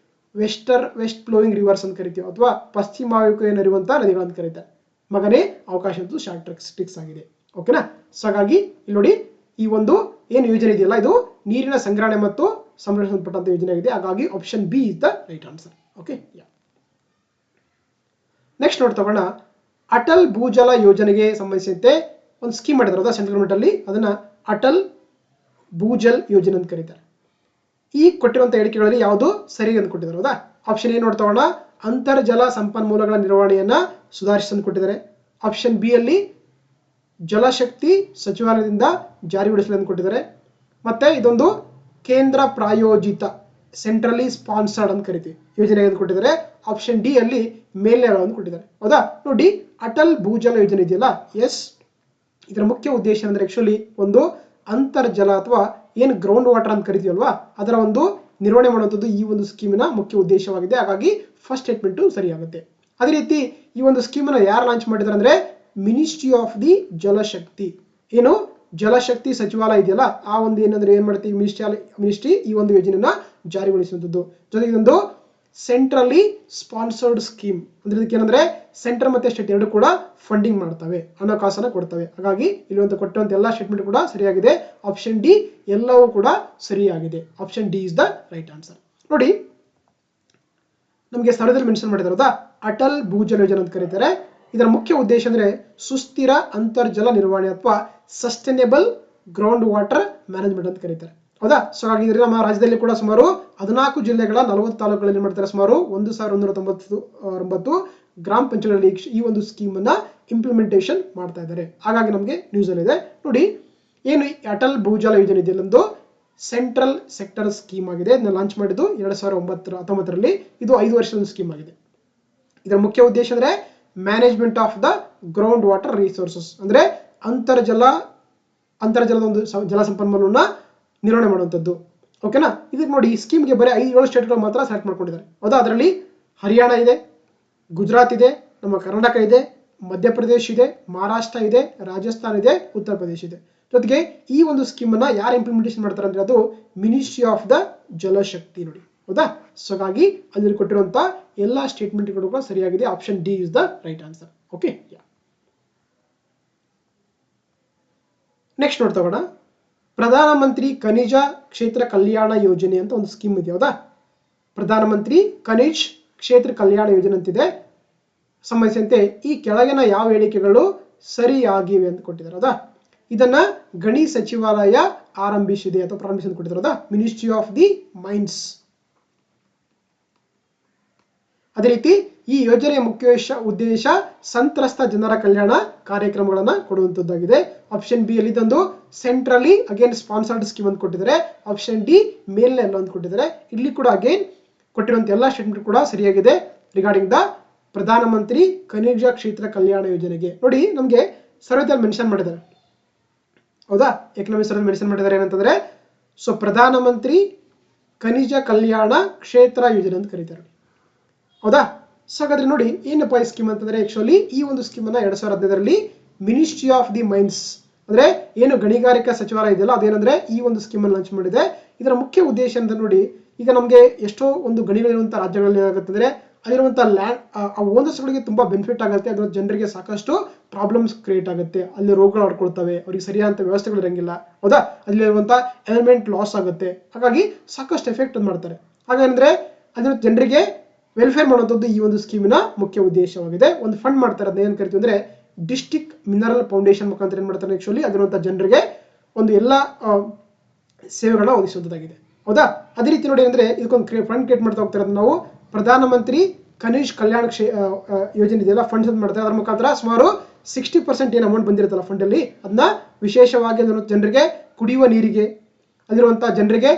ವೆಸ್ಟ್ ಫ್ಲೋಯಿಂಗ್ ರಿವರ್ಸ್ ಅಂತ ಕರಿತೀವಿ, ಅಥವಾ ಪಶ್ಚಿಮಾಭಿಮುಖ ಹರಿಯುವಂತಹ ನದಿಗಳಂತ ಕರೀತಾರೆ. ಮಗನೇ ಅವಕಾಶ ಅಂತೂ ಶಾರ್ಟ್ ಟ್ರಿಕ್ಸ್ ಆಗಿದೆ. ಓಕೆನಾ. ಸೊ ಹಾಗಾಗಿ ಇಲ್ಲಿ ನೋಡಿ, ಈ ಒಂದು ಏನು ಯೋಜನೆ ಇದೆಯಲ್ಲ, ಇದು ನೀರಿನ ಸಂಗ್ರಹಣೆ ಮತ್ತು ಸಂರಕ್ಷಿಸಲ್ಪಟ್ಟಂತ ಯೋಜನೆ ಆಗಿದೆ. ಹಾಗಾಗಿ option B is the right answer. Okay, next ನೋಡಿ ತಗೋಣ. ಅಟಲ್ ಭೂಜಲ ಯೋಜನೆಗೆ ಸಂಬಂಧಿಸಿದಂತೆ ಒಂದು ಸ್ಕೀಮ್ ಮಾಡಿದಾರೆ ಸೆಂಟ್ರಲ್ ಗವರ್ಮೆಂಟ್ ಅಲ್ಲಿ, ಅದನ್ನ ಅಟಲ್ ಭೂಜಲ್ ಯೋಜನೆ ಅಂತ ಕರೀತಾರೆ. ಈ ಕೊಟ್ಟಿರುವಂತ ಹೇಳಿಕೆಗಳಲ್ಲಿ ಯಾವುದು ಸರಿ ಅಂತ ಕೊಟ್ಟಿದ್ದಾರೆ, ಹೌದಾ. ಆಪ್ಷನ್ ಎ ನೋಡಿ ತಗೋಣ, ಅಂತರ್ಜಲ ಸಂಪನ್ಮೂಲಗಳ ನಿರ್ವಹಣೆಯನ್ನ ಸುಧಾರಿಸಲು ಕೊಟ್ಟಿದ್ದಾರೆ. ಆಪ್ಷನ್ ಬಿ ಅಲ್ಲಿ ಜಲಶಕ್ತಿ ಸಚಿವಾಲಯದಿಂದ ಜಾರಿಗೊಳಿಸಲು ಅಂತ ಕೊಟ್ಟಿದ್ದಾರೆ. ಮತ್ತೆ ಇದೊಂದು ಕೇಂದ್ರ ಪ್ರಾಯೋಜಿತ ಸೆಂಟ್ರಲಿ ಸ್ಪಾನ್ಸರ್ಡ್ ಅಂತ ಕರಿತೀವಿ ಯೋಜನೆ ಅಂತ ಕೊಟ್ಟಿದ್ದಾರೆ. ಆಪ್ಷನ್ ಡಿ ಅಲ್ಲಿ ಮೇಲ್ನೆಗಳನ್ನು ಕೊಟ್ಟಿದ್ದಾರೆ, ಹೌದಾ. ನೋಡಿ, ಅಟಲ್ ಭೂಜಲ ಯೋಜನೆ ಇದೆಯಲ್ಲ, ಎಸ್, ಇದರ ಮುಖ್ಯ ಉದ್ದೇಶ ಅಂದ್ರೆ ಆಕ್ಚುಲಿ ಒಂದು ಅಂತರ್ಜಲ ಅಥವಾ ಏನು ಗ್ರೌಂಡ್ ವಾಟರ್ ಅಂತ ಕರಿತೀವಲ್ವಾ, ಅದರ ಒಂದು ನಿರ್ವಹಣೆ ಮಾಡುವಂಥದ್ದು ಈ ಒಂದು ಸ್ಕೀಮಿನ ಮುಖ್ಯ ಉದ್ದೇಶವಾಗಿದೆ. ಹಾಗಾಗಿ ಫಸ್ಟ್ ಸ್ಟೇಟ್ಮೆಂಟ್ ಸರಿಯಾಗುತ್ತೆ. ಅದೇ ರೀತಿ ಈ ಒಂದು ಸ್ಕೀಮನ್ನು ಯಾರು ಲಾಂಚ್ ಮಾಡಿದ್ದಾರೆ ಅಂದ್ರೆ ಮಿನಿಸ್ಟ್ರಿ ಆಫ್ ದಿ ಜಲಶಕ್ತಿ, ಏನು ಜಲಶಕ್ತಿ ಸಚಿವಾಲಯ ಇದೆಯಲ್ಲ, ಆ ಒಂದು ಏನಂದ್ರೆ ಏನ್ ಮಾಡ್ತೀವಿ, ಮಿನಿಸ್ಟ್ರಿ ಈ ಒಂದು ಯೋಜನೆಯನ್ನ ಜಾರಿಗೊಳಿಸುವಂಥದ್ದು. ಜೊತೆಗೆ ಇದೊಂದು ಸೆಂಟ್ರಲಿ ಸ್ಪಾನ್ಸರ್ಡ್ ಸ್ಕೀಮ್ ಅಂದ್ರೆ ಇದಕ್ಕೆ ಏನಂದ್ರೆ ಸೆಂಟ್ರಲ್ ಮತ್ತೆ ಸ್ಟೇಟ್ ಎರಡು ಕೂಡ ಫಂಡಿಂಗ್ ಮಾಡ್ತವೆ, ಹಣಕಾಸನ್ನ ಕೊಡ್ತವೆ. ಹಾಗಾಗಿ ಇಲ್ಲಿ ಕೊಟ್ಟಂತ ಎಲ್ಲಾ ಸ್ಟೇಟ್ಮೆಂಟ್ ಕೂಡ ಸರಿಯಾಗಿದೆ. ಆಪ್ಷನ್ ಡಿ ಎಲ್ಲವೂ ಕೂಡ ಸರಿಯಾಗಿದೆ. Option D is the right answer. ನೋಡಿ, ನಮಗೆ ಸ್ಥಳದಲ್ಲಿ ಮೆನ್ಷನ್ ಮಾಡಿದಾರದ ಅಟಲ್ ಭೂಜಲ ಯೋಜನೆ ಅಂತ ಕರೀತಾರೆ. ಇದರ ಮುಖ್ಯ ಉದ್ದೇಶ ಅಂದ್ರೆ ಸುಸ್ಥಿರ ಅಂತರ್ಜಲ ನಿರ್ವಹಣೆ ಅಥವಾ ಸಸ್ಟೈನೇಬಲ್ ಗ್ರೌಂಡ್ ವಾಟರ್ ಮ್ಯಾನೇಜ್ಮೆಂಟ್ ಅಂತ ಕರೀತಾರೆ, ಹೌದಾ. ಸೊ ಹಾಗಿದ್ರೆ ನಮ್ಮ ರಾಜ್ಯದಲ್ಲಿ ಕೂಡ ಸುಮಾರು 14 ಜಿಲ್ಲೆಗಳ 40 ತಾಲೂಕುಗಳಲ್ಲಿ ಮಾಡ್ತಾರೆ ಸುಮಾರು 1199 ಗ್ರಾಮ ಪಂಚಾಯತ್ಗಳಲ್ಲಿ ಈ ಒಂದು ಸ್ಕೀಮ್ ಅನ್ನ ಇಂಪ್ಲಿಮೆಂಟೇಷನ್ ಮಾಡ್ತಾ ಇದ್ದಾರೆ. ಹಾಗಾಗಿ ನಮಗೆ ನ್ಯೂಸ್ ಅಲ್ಲಿ ಇದೆ ನೋಡಿ, ಏನು ಅಟಲ್ ಭೂಜಲ ಯೋಜನೆ ಇದೆಯಲ್ಲ, ಒಂದು ಸೆಂಟ್ರಲ್ ಸೆಕ್ಟರ್ ಸ್ಕೀಮ್ ಆಗಿದೆ. ಇದನ್ನ ಲಾಂಚ್ ಮಾಡಿದ್ದು 2019ರಲ್ಲಿ. ಇದು 5 ವರ್ಷದ ಸ್ಕೀಮ್ ಆಗಿದೆ. ಇದರ ಮುಖ್ಯ ಉದ್ದೇಶ ಅಂದ್ರೆ management of the ground water resources, ಅಂದ್ರೆ ಅಂತರ್ಜಲದ ಒಂದು ಜಲ ಸಂಪನ್ಮೂಲವನ್ನ ನಿರ್ವಹಣೆ ಮಾಡುವಂಥದ್ದು. ಓಕೆನಾ. ಇದಕ್ಕೆ ನೋಡಿ ಈ ಸ್ಕೀಮ್ಗೆ ಬರೀ 5-7 ಸ್ಟೇಟ್ಗಳು ಮಾತ್ರ ಸೆಲೆಕ್ಟ್ ಮಾಡ್ಕೊಂಡಿದ್ದಾರೆ. ಹೌದಾ. ಅದರಲ್ಲಿ ಹರಿಯಾಣ ಇದೆ, ಗುಜರಾತ್ ಇದೆ, ನಮ್ಮ ಕರ್ನಾಟಕ ಇದೆ, ಮಧ್ಯಪ್ರದೇಶ್ ಇದೆ, ಮಹಾರಾಷ್ಟ್ರ ಇದೆ, ರಾಜಸ್ಥಾನ್ ಇದೆ, ಉತ್ತರ ಪ್ರದೇಶ ಇದೆ. ಜೊತೆಗೆ ಈ ಒಂದು ಸ್ಕೀಮ್ ಅನ್ನ ಯಾರು ಇಂಪ್ಲಿಮೆಂಟೇಷನ್ ಮಾಡ್ತಾರೆ ಅಂದ್ರೆ ಅದು ಮಿನಿಸ್ಟ್ರಿ ಆಫ್ ದ ಜಲಶಕ್ತಿ ನೋಡಿ. ಹೌದಾ. ಸೊ ಹಾಗಾಗಿ ಅಲ್ಲಿ ಕೊಟ್ಟಿರುವಂತ ಎಲ್ಲಾ ಸ್ಟೇಟ್ಮೆಂಟ್ಗಳು ಕೂಡ ಸರಿಯಾಗಿದೆ. Option D is the right answer. Okay. Next ನೋಡ್ತಾ ಪ್ರಧಾನಮಂತ್ರಿ ಖನಿಜ ಕ್ಷೇತ್ರ ಕಲ್ಯಾಣ ಯೋಜನೆ ಅಂತ ಒಂದು ಸ್ಕೀಮ್ ಇದೆ. ಹೌದಾ. ಪ್ರಧಾನಮಂತ್ರಿ ಖನಿಜ್ ಕ್ಷೇತ್ರ ಕಲ್ಯಾಣ ಯೋಜನೆ ಅಂತಿದೆ. ಸಂಬಂಧಿಸಿದಂತೆ ಈ ಕೆಳಗಿನ ಯಾವ ಹೇಳಿಕೆಗಳು ಸರಿಯಾಗಿವೆ ಅಂತ ಕೊಟ್ಟಿದ್ದಾರೆ. ಹೌದಾ. ಇದನ್ನ ಗಣಿ ಸಚಿವಾಲಯ ಆರಂಭಿಸಿದೆ ಅಥವಾ ಪ್ರಾರಂಭಿಸಿದೆ ಅಂತ ಕೊಟ್ಟಿದ್ದಾರೆ. ಹೌದಾ. Ministry of the mines. ಅದೇ ರೀತಿ ಈ ಯೋಜನೆಯ ಮುಖ್ಯ ಉದ್ದೇಶ ಸಂತ್ರಸ್ತ ಜನರ ಕಲ್ಯಾಣ ಕಾರ್ಯಕ್ರಮಗಳನ್ನ ಕೊಡುವಂತದ್ದಾಗಿದೆ. ಆಪ್ಷನ್ ಬಿ ಅಲ್ಲಿ ಇದೊಂದು ಸೆಂಟ್ರಲಿ ಅಗೇನ್ ಸ್ಪಾನ್ಸರ್ಡ್ ಸ್ಕೀಮ್ ಅಂತ ಕೊಟ್ಟಿದ್ದಾರೆ. ಆಪ್ಷನ್ ಡಿ ಮೇಲ್ನೆ ಎಲ್ಲ ಅಂತ ಕೊಟ್ಟಿದ್ದಾರೆ. ಇಲ್ಲಿ ಕೂಡ ಅಗೇನ್ ಕೊಟ್ಟಿರುವಂತ ಎಲ್ಲಾ ಸ್ಟೇಟ್ಮೆಂಟ್ ಕೂಡ ಸರಿಯಾಗಿದೆ ರಿಗಾರ್ಡಿಂಗ್ ದ ಪ್ರಧಾನಮಂತ್ರಿ ಖನಿಜ ಕ್ಷೇತ್ರ ಕಲ್ಯಾಣ ಯೋಜನೆಗೆ. ನೋಡಿ ನಮಗೆ ಸರ್ವೆದಲ್ಲಿ ಮೆನ್ಷನ್ ಮಾಡಿದ್ದಾರೆ. ಹೌದಾ. ಎಕನಾಮಿಕ್ ಸರ್ವೆ ಮೆನ್ಷನ್ ಮಾಡಿದ್ದಾರೆ ಏನಂತಂದ್ರೆ ಸೊ ಪ್ರಧಾನಮಂತ್ರಿ ಖನಿಜ ಕಲ್ಯಾಣ ಕ್ಷೇತ್ರ ಯೋಜನೆ ಅಂತ ಕರೀತಾರೆ. ಹೌದಾ. ಸೊ ಹಾಗಾದ್ರೆ ನೋಡಿ ಏನಪ್ಪ ಈ ಸ್ಕೀಮ್ ಅಂತಂದ್ರೆ ಆಕ್ಚುಲಿ ಈ ಒಂದು ಸ್ಕೀಮ್ ಅನ್ನ 2015ರಲ್ಲಿ ಮಿನಿಸ್ಟ್ರಿ ಆಫ್ ದಿ ಮೈನ್ಸ್ ಅಂದ್ರೆ ಏನು ಗಣಿಗಾರಿಕಾ ಸಚಿವಾಲಯ ಇದೆಯಲ್ಲ ಅದೇನಂದ್ರೆ ಈ ಒಂದು ಸ್ಕೀಮ್ ಅನ್ನು ಲಾಂಚ್ ಮಾಡಿದೆ. ಇದರ ಮುಖ್ಯ ಉದ್ದೇಶ ಅಂತ ನೋಡಿ ಈಗ ನಮಗೆ ಎಷ್ಟೋ ಒಂದು ಗಣಿಗಳಿರುವಂತಹ ರಾಜ್ಯಗಳಲ್ಲಿ ಏನಾಗುತ್ತಂದ್ರೆ ಅಲ್ಲಿರುವಂತಹ ಲ್ಯಾಂಡ್ ಆ ಓನರ್ಸ್ಗಳಿಗೆ ತುಂಬಾ ಬೆನಿಫಿಟ್ ಆಗುತ್ತೆ. ಅದರ ಜನರಿಗೆ ಸಾಕಷ್ಟು ಪ್ರಾಬ್ಲಮ್ಸ್ ಕ್ರಿಯೇಟ್ ಆಗುತ್ತೆ. ಅಲ್ಲಿ ರೋಗಗಳು ಆಡ್ಕೊಳ್ತವೆ, ಅವ್ರಿಗೆ ಸರಿಯಾದಂತ ವ್ಯವಸ್ಥೆಗಳು ಇರಂಗಿಲ್ಲ. ಹೌದಾ. ಅಲ್ಲಿರುವಂತಹ ಎಲಿಮೆಂಟ್ ಲಾಸ್ ಆಗುತ್ತೆ. ಹಾಗಾಗಿ ಸಾಕಷ್ಟು ಎಫೆಕ್ಟ್ ಮಾಡ್ತಾರೆ. ಹಾಗಂದ್ರೆ ಅದ್ರ ಜನರಿಗೆ ವೆಲ್ಫೇರ್ ಮಾಡುವಂಥದ್ದು ಈ ಒಂದು ಸ್ಕೀಮಿನ ಮುಖ್ಯ ಉದ್ದೇಶವಾಗಿದೆ. ಒಂದು ಫಂಡ್ ಮಾಡ್ತಾರೆ. ಅದನ್ನ ಏನ್ ಕರಿತೀವಿ ಅಂದ್ರೆ ಡಿಸ್ಟ್ರಿಕ್ಟ್ ಮಿನರಲ್ ಫೌಂಡೇಶನ್ ಮುಖಾಂತರ ಏನ್ ಮಾಡ್ತಾರೆ ಆಕ್ಚುಲಿ ಆಗಿರುವಂತಹ ಜನರಿಗೆ ಒಂದು ಎಲ್ಲಾ ಸೇವೆಗಳನ್ನ ಒದಗಿಸುವಂತದ್ದಾಗಿದೆ. ಹೌದಾ. ಅದೇ ರೀತಿ ನೋಡಿ ಅಂದ್ರೆ ಇದಕ್ಕೊಂದು ಫಂಡ್ ಕ್ರಿಯೇಟ್ ಮಾಡ್ತಾ ಹೋಗ್ತಾರೆ. ನಾವು ಪ್ರಧಾನಮಂತ್ರಿ ಖನಿಜ್ ಕಲ್ಯಾಣ ಯೋಜನೆ ಇದೆಯಲ್ಲ ಫಂಡ್ಸ್ ಅಂತ ಮಾಡ್ತಾರೆ. ಅದರ ಮುಖಾಂತರ ಸುಮಾರು 60% ಏನು ಅಮೌಂಟ್ ಬಂದಿರುತ್ತಲ್ಲ ಫಂಡ್ ಅಲ್ಲಿ ಅದನ್ನ ವಿಶೇಷವಾಗಿ ಜನರಿಗೆ ಕುಡಿಯುವ ನೀರಿಗೆ, ಅಲ್ಲಿರುವಂತಹ ಜನರಿಗೆ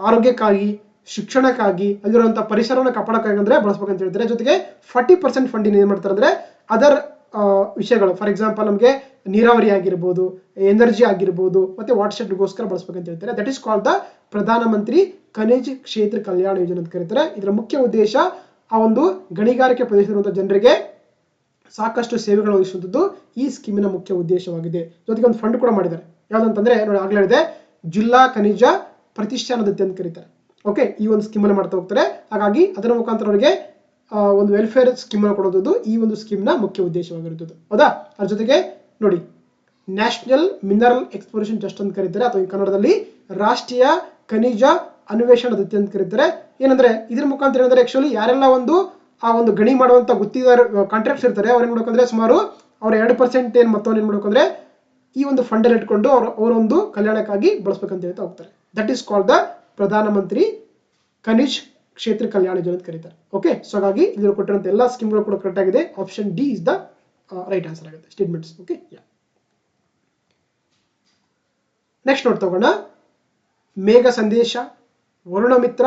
ಆರೋಗ್ಯಕ್ಕಾಗಿ, ಶಿಕ್ಷಣಕ್ಕಾಗಿ, ಅಲ್ಲಿರುವಂತಹ ಪರಿಸರವನ್ನು ಕಾಪಾಡಕ್ಕಾಗಿ ಅಂದ್ರೆ ಬಳಸಬೇಕಂತ ಹೇಳ್ತಾರೆ. ಜೊತೆಗೆ 40% ಫಂಡ್ ಏನ್ ಮಾಡ್ತಾರೆ ಅಂದ್ರೆ ಅದರ್ ವಿಷಯಗಳು, ಫಾರ್ ಎಕ್ಸಾಂಪಲ್ ನಮಗೆ ನೀರಾವರಿ ಆಗಿರ್ಬೋದು, ಎನರ್ಜಿ ಆಗಿರ್ಬೋದು, ಮತ್ತೆ ವಾಟರ್ ಶೆಡ್ಗೋಸ್ಕರ ಬಳಸಬೇಕಂತ ಹೇಳ್ತಾರೆ. ದಟ್ ಇಸ್ ಕಾಲ್ಡ್ ದ ಪ್ರಧಾನಮಂತ್ರಿ ಖನಿಜ್ ಕ್ಷೇತ್ರ ಕಲ್ಯಾಣ ಯೋಜನೆ ಅಂತ ಕರೀತಾರೆ. ಇದರ ಮುಖ್ಯ ಉದ್ದೇಶ ಆ ಒಂದು ಗಣಿಗಾರಿಕೆ ಪ್ರದೇಶದಲ್ಲಿರುವಂತಹ ಜನರಿಗೆ ಸಾಕಷ್ಟು ಸೇವೆಗಳು ಒದಗಿಸುವಂಥದ್ದು ಈ ಸ್ಕೀಮಿನ ಮುಖ್ಯ ಉದ್ದೇಶವಾಗಿದೆ. ಜೊತೆಗೆ ಒಂದು ಫಂಡ್ ಕೂಡ ಮಾಡಿದ್ದಾರೆ. ಯಾವ್ದಂತಂದ್ರೆ ನೋಡಿ ಆಗ್ಲೇ ಹೇಳಿದೆ ಜಿಲ್ಲಾ ಖನಿಜ ಪ್ರತಿಷ್ಠಾನ ದತ್ತಿ ಅಂತ ಕರೀತಾರೆ. ಓಕೆ. ಈ ಒಂದು ಸ್ಕೀಮ್ ಅನ್ನು ಮಾಡ್ತಾ ಹೋಗ್ತಾರೆ. ಹಾಗಾಗಿ ಅದರ ಮುಖಾಂತರ ಅವರಿಗೆ ಒಂದು ವೆಲ್ಫೇರ್ ಸ್ಕೀಮ್ ಅನ್ನು ಕೊಡೋದು ಈ ಒಂದು ಸ್ಕೀಮ್ ನ ಮುಖ್ಯ ಉದ್ದೇಶವಾಗಿರುತ್ತದೆ. ಹೌದಾ. ಅದ್ರ ಜೊತೆಗೆ ನೋಡಿ ನ್ಯಾಷನಲ್ ಮಿನರಲ್ ಎಕ್ಸ್ಪ್ಲೋರೇಷನ್ ಟ್ರಸ್ಟ್ ಅಂತ ಕರೀತಾರೆ ಅಥವಾ ಕನ್ನಡದಲ್ಲಿ ರಾಷ್ಟ್ರೀಯ ಖನಿಜ ಅನ್ವೇಷಣಾ ದತ್ತಿ ಅಂತ ಕರೀತಾರೆ. ಏನಂದ್ರೆ ಇದ್ರ ಮುಖಾಂತರ ಏನಂದ್ರೆ ಆಕ್ಚುಲಿ ಯಾರೆಲ್ಲ ಆ ಒಂದು ಗಣಿ ಮಾಡುವಂತ ಗುತ್ತಿದಾರ ಕಾಂಟ್ರಾಕ್ಟ್ಸ್ ಇರ್ತಾರೆ ಅವ್ರು ಏನ್ ಮಾಡ್ಬೇಕಂದ್ರೆ ಸುಮಾರು ಅವ್ರ 2% ಏನ್ ಮೊತ್ತವನ್ನು ಏನ್ ಮಾಡ್ಬೇಕಂದ್ರೆ ಈ ಒಂದು ಫಂಡ್ ಅಲ್ಲಿ ಇಟ್ಕೊಂಡು ಅವರೊಂದು ಕಲ್ಯಾಣಕ್ಕಾಗಿ ಬಳಸಬೇಕಂತ ಹೇಳ್ತಾ ಹೋಗ್ತಾರೆ. ದಟ್ ಈಸ್ ಕಾಲ್ಡ್ ದ ಪ್ರಧಾನಮಂತ್ರಿ ಖನಿಜ್ ಕ್ಷೇತ್ರ ಕಲ್ಯಾಣ ಯೋಜನೆ ಅಂತ ಕರೀತಾರೆ. ಓಕೆ. ಸೊ ಹಾಗಾಗಿ ಇಲ್ಲಿ ಕೊಟ್ಟಿರುವಂತ ಎಲ್ಲಾ ಸ್ಕೀಮ್ಗಳು ಕೂಡ ಕರೆಕ್ಟ್ ಆಗಿದೆ. Option D is the right answer ಆಗುತ್ತೆ ಸ್ಟೇಟ್ಮೆಂಟ್ಸ್. ಓಕೆ. ನೆಕ್ಸ್ಟ್ ನೋಡ್ತೋಗೋಣ. ಮೇಘ ಸಂದೇಶ, ವರುಣ ಮಿತ್ರ,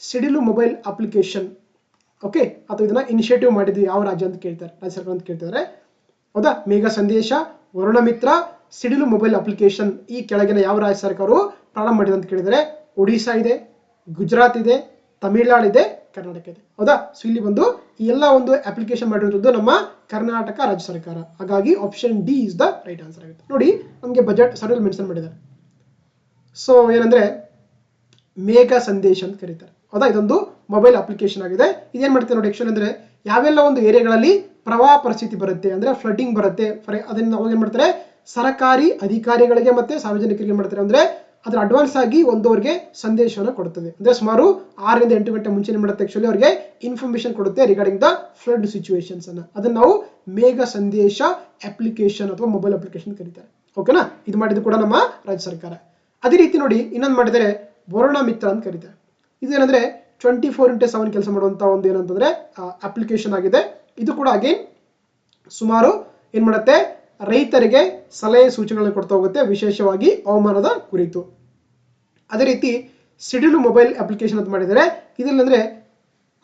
ಸಿಡಿಲು ಮೊಬೈಲ್ ಅಪ್ಲಿಕೇಶನ್. ಓಕೆ. ಅಥವಾ ಇದನ್ನ ಇನಿಷಿಯೇಟಿವ್ ಮಾಡಿದ್ದು ಯಾವ ರಾಜ್ಯ ಅಂತ ಕೇಳ್ತಾರೆ, ರಾಜ್ಯ ಸರ್ಕಾರ ಅಂತ ಕೇಳ್ತಿದ್ದಾರೆ. ಹೌದಾ. ಮೇಘ ಸಂದೇಶ, ವರುಣ ಮಿತ್ರ, ಸಿಡಿಲು ಮೊಬೈಲ್ ಅಪ್ಲಿಕೇಶನ್ ಈ ಕೆಳಗಿನ ಯಾವ ರಾಜ್ಯ ಸರ್ಕಾರವು ಪ್ರಾರಂಭ ಮಾಡಿದೆ ಅಂತ ಕೇಳಿದರೆ ಒಡಿಶಾ ಇದೆ, ಗುಜರಾತ್ ಇದೆ, ತಮಿಳುನಾಡು ಇದೆ, ಕರ್ನಾಟಕ ಇದೆ. ಹೌದಾ. ಸೊ ಇಲ್ಲಿ ಈ ಎಲ್ಲ ಒಂದು ಅಪ್ಲಿಕೇಶನ್ ಮಾಡಿರುವುದು ನಮ್ಮ ಕರ್ನಾಟಕ ರಾಜ್ಯ ಸರ್ಕಾರ. ಹಾಗಾಗಿ option D is the right answer ಆಗುತ್ತೆ. ನೋಡಿ ನಮಗೆ ಬಜೆಟ್ ಸರ್ವೆಲ್ ಮೆನ್ಷನ್ ಮಾಡಿದ್ದಾರೆ. ಸೊ ಏನಂದ್ರೆ ಮೇಘ ಸಂದೇಶ ಅಂತ ಕರೀತಾರೆ. ಹೌದಾ. ಇದೊಂದು ಮೊಬೈಲ್ ಅಪ್ಲಿಕೇಶನ್ ಆಗಿದೆ. ಇದೇನ್ ಮಾಡ್ತಾರೆ ನೋಡಿ ಆಕ್ಚುಲಿ ಅಂದ್ರೆ ಯಾವೆಲ್ಲ ಒಂದು ಏರಿಯಾಗಳಲ್ಲಿ ಪ್ರವಾಹ ಪರಿಸ್ಥಿತಿ ಬರುತ್ತೆ ಅಂದ್ರೆ ಫ್ಲಡ್ಡಿಂಗ್ ಬರುತ್ತೆ ಅದನ್ನ ಅವಾಗ ಏನ್ ಮಾಡ್ತಾರೆ ಸರ್ಕಾರಿ ಅಧಿಕಾರಿಗಳಿಗೆ ಮತ್ತೆ ಸಾರ್ವಜನಿಕರಿಗೆ ಏನ್ ಮಾಡ್ತಾರೆ ಅಂದ್ರೆ ಅದ್ರ ಅಡ್ವಾನ್ಸ್ ಆಗಿ ಒಂದವರಿಗೆ ಸಂದೇಶವನ್ನು ಕೊಡುತ್ತದೆ. ಅಂದ್ರೆ ಸುಮಾರು 6 ರಿಂದ 8 ಗಂಟೆ ಮುಂಚೆ ಮಾಡುತ್ತೆ ಆಕ್ಚುಲಿ ಅವರಿಗೆ ಇನ್ಫಾರ್ಮೇಶನ್ ಕೊಡುತ್ತೆ ರಿಗಾರ್ಡಿಂಗ್ ದ ಫ್ಲಡ್ ಸಿಚುವೇಶನ್ಸ್ ಅನ್ನ. ಅದನ್ನ ನಾವು ಮೇಘ ಸಂದೇಶ ಅಪ್ಲಿಕೇಶನ್ ಅಥವಾ ಮೊಬೈಲ್ ಅಪ್ಲಿಕೇಶನ್ ಕರೀತಾರೆ. ಓಕೆನಾ. ಇದು ಮಾಡಿದ್ದು ಕೂಡ ನಮ್ಮ ರಾಜ್ಯ ಸರ್ಕಾರ. ಅದೇ ರೀತಿ ನೋಡಿ ಇನ್ನೊಂದು ಮಾಡಿದರೆ ವರುಣ ಮಿತ್ರ ಅಂತ ಕರೀತಾರೆ. ಇದೇನಂದ್ರೆ 24x7 ಕೆಲಸ ಮಾಡುವಂತ ಒಂದು ಏನಂತಂದ್ರೆ ಅಪ್ಲಿಕೇಶನ್ ಆಗಿದೆ. ಇದು ಕೂಡ ಅಗೇನ್ ಸುಮಾರು ಏನ್ ಮಾಡುತ್ತೆ ರೈತರಿಗೆ ಸಲಹೆ ಸೂಚನೆಗಳನ್ನು ಕೊಡ್ತಾ ಹೋಗುತ್ತೆ, ವಿಶೇಷವಾಗಿ ಹವಾಮಾನದ ಕುರಿತು. ಅದೇ ರೀತಿ ಸಿಡಿಲು ಮೊಬೈಲ್ ಅಪ್ಲಿಕೇಶನ್ ಅಂತ ಮಾಡಿದರೆ ಇದರಲ್ಲಿ ಅಂದ್ರೆ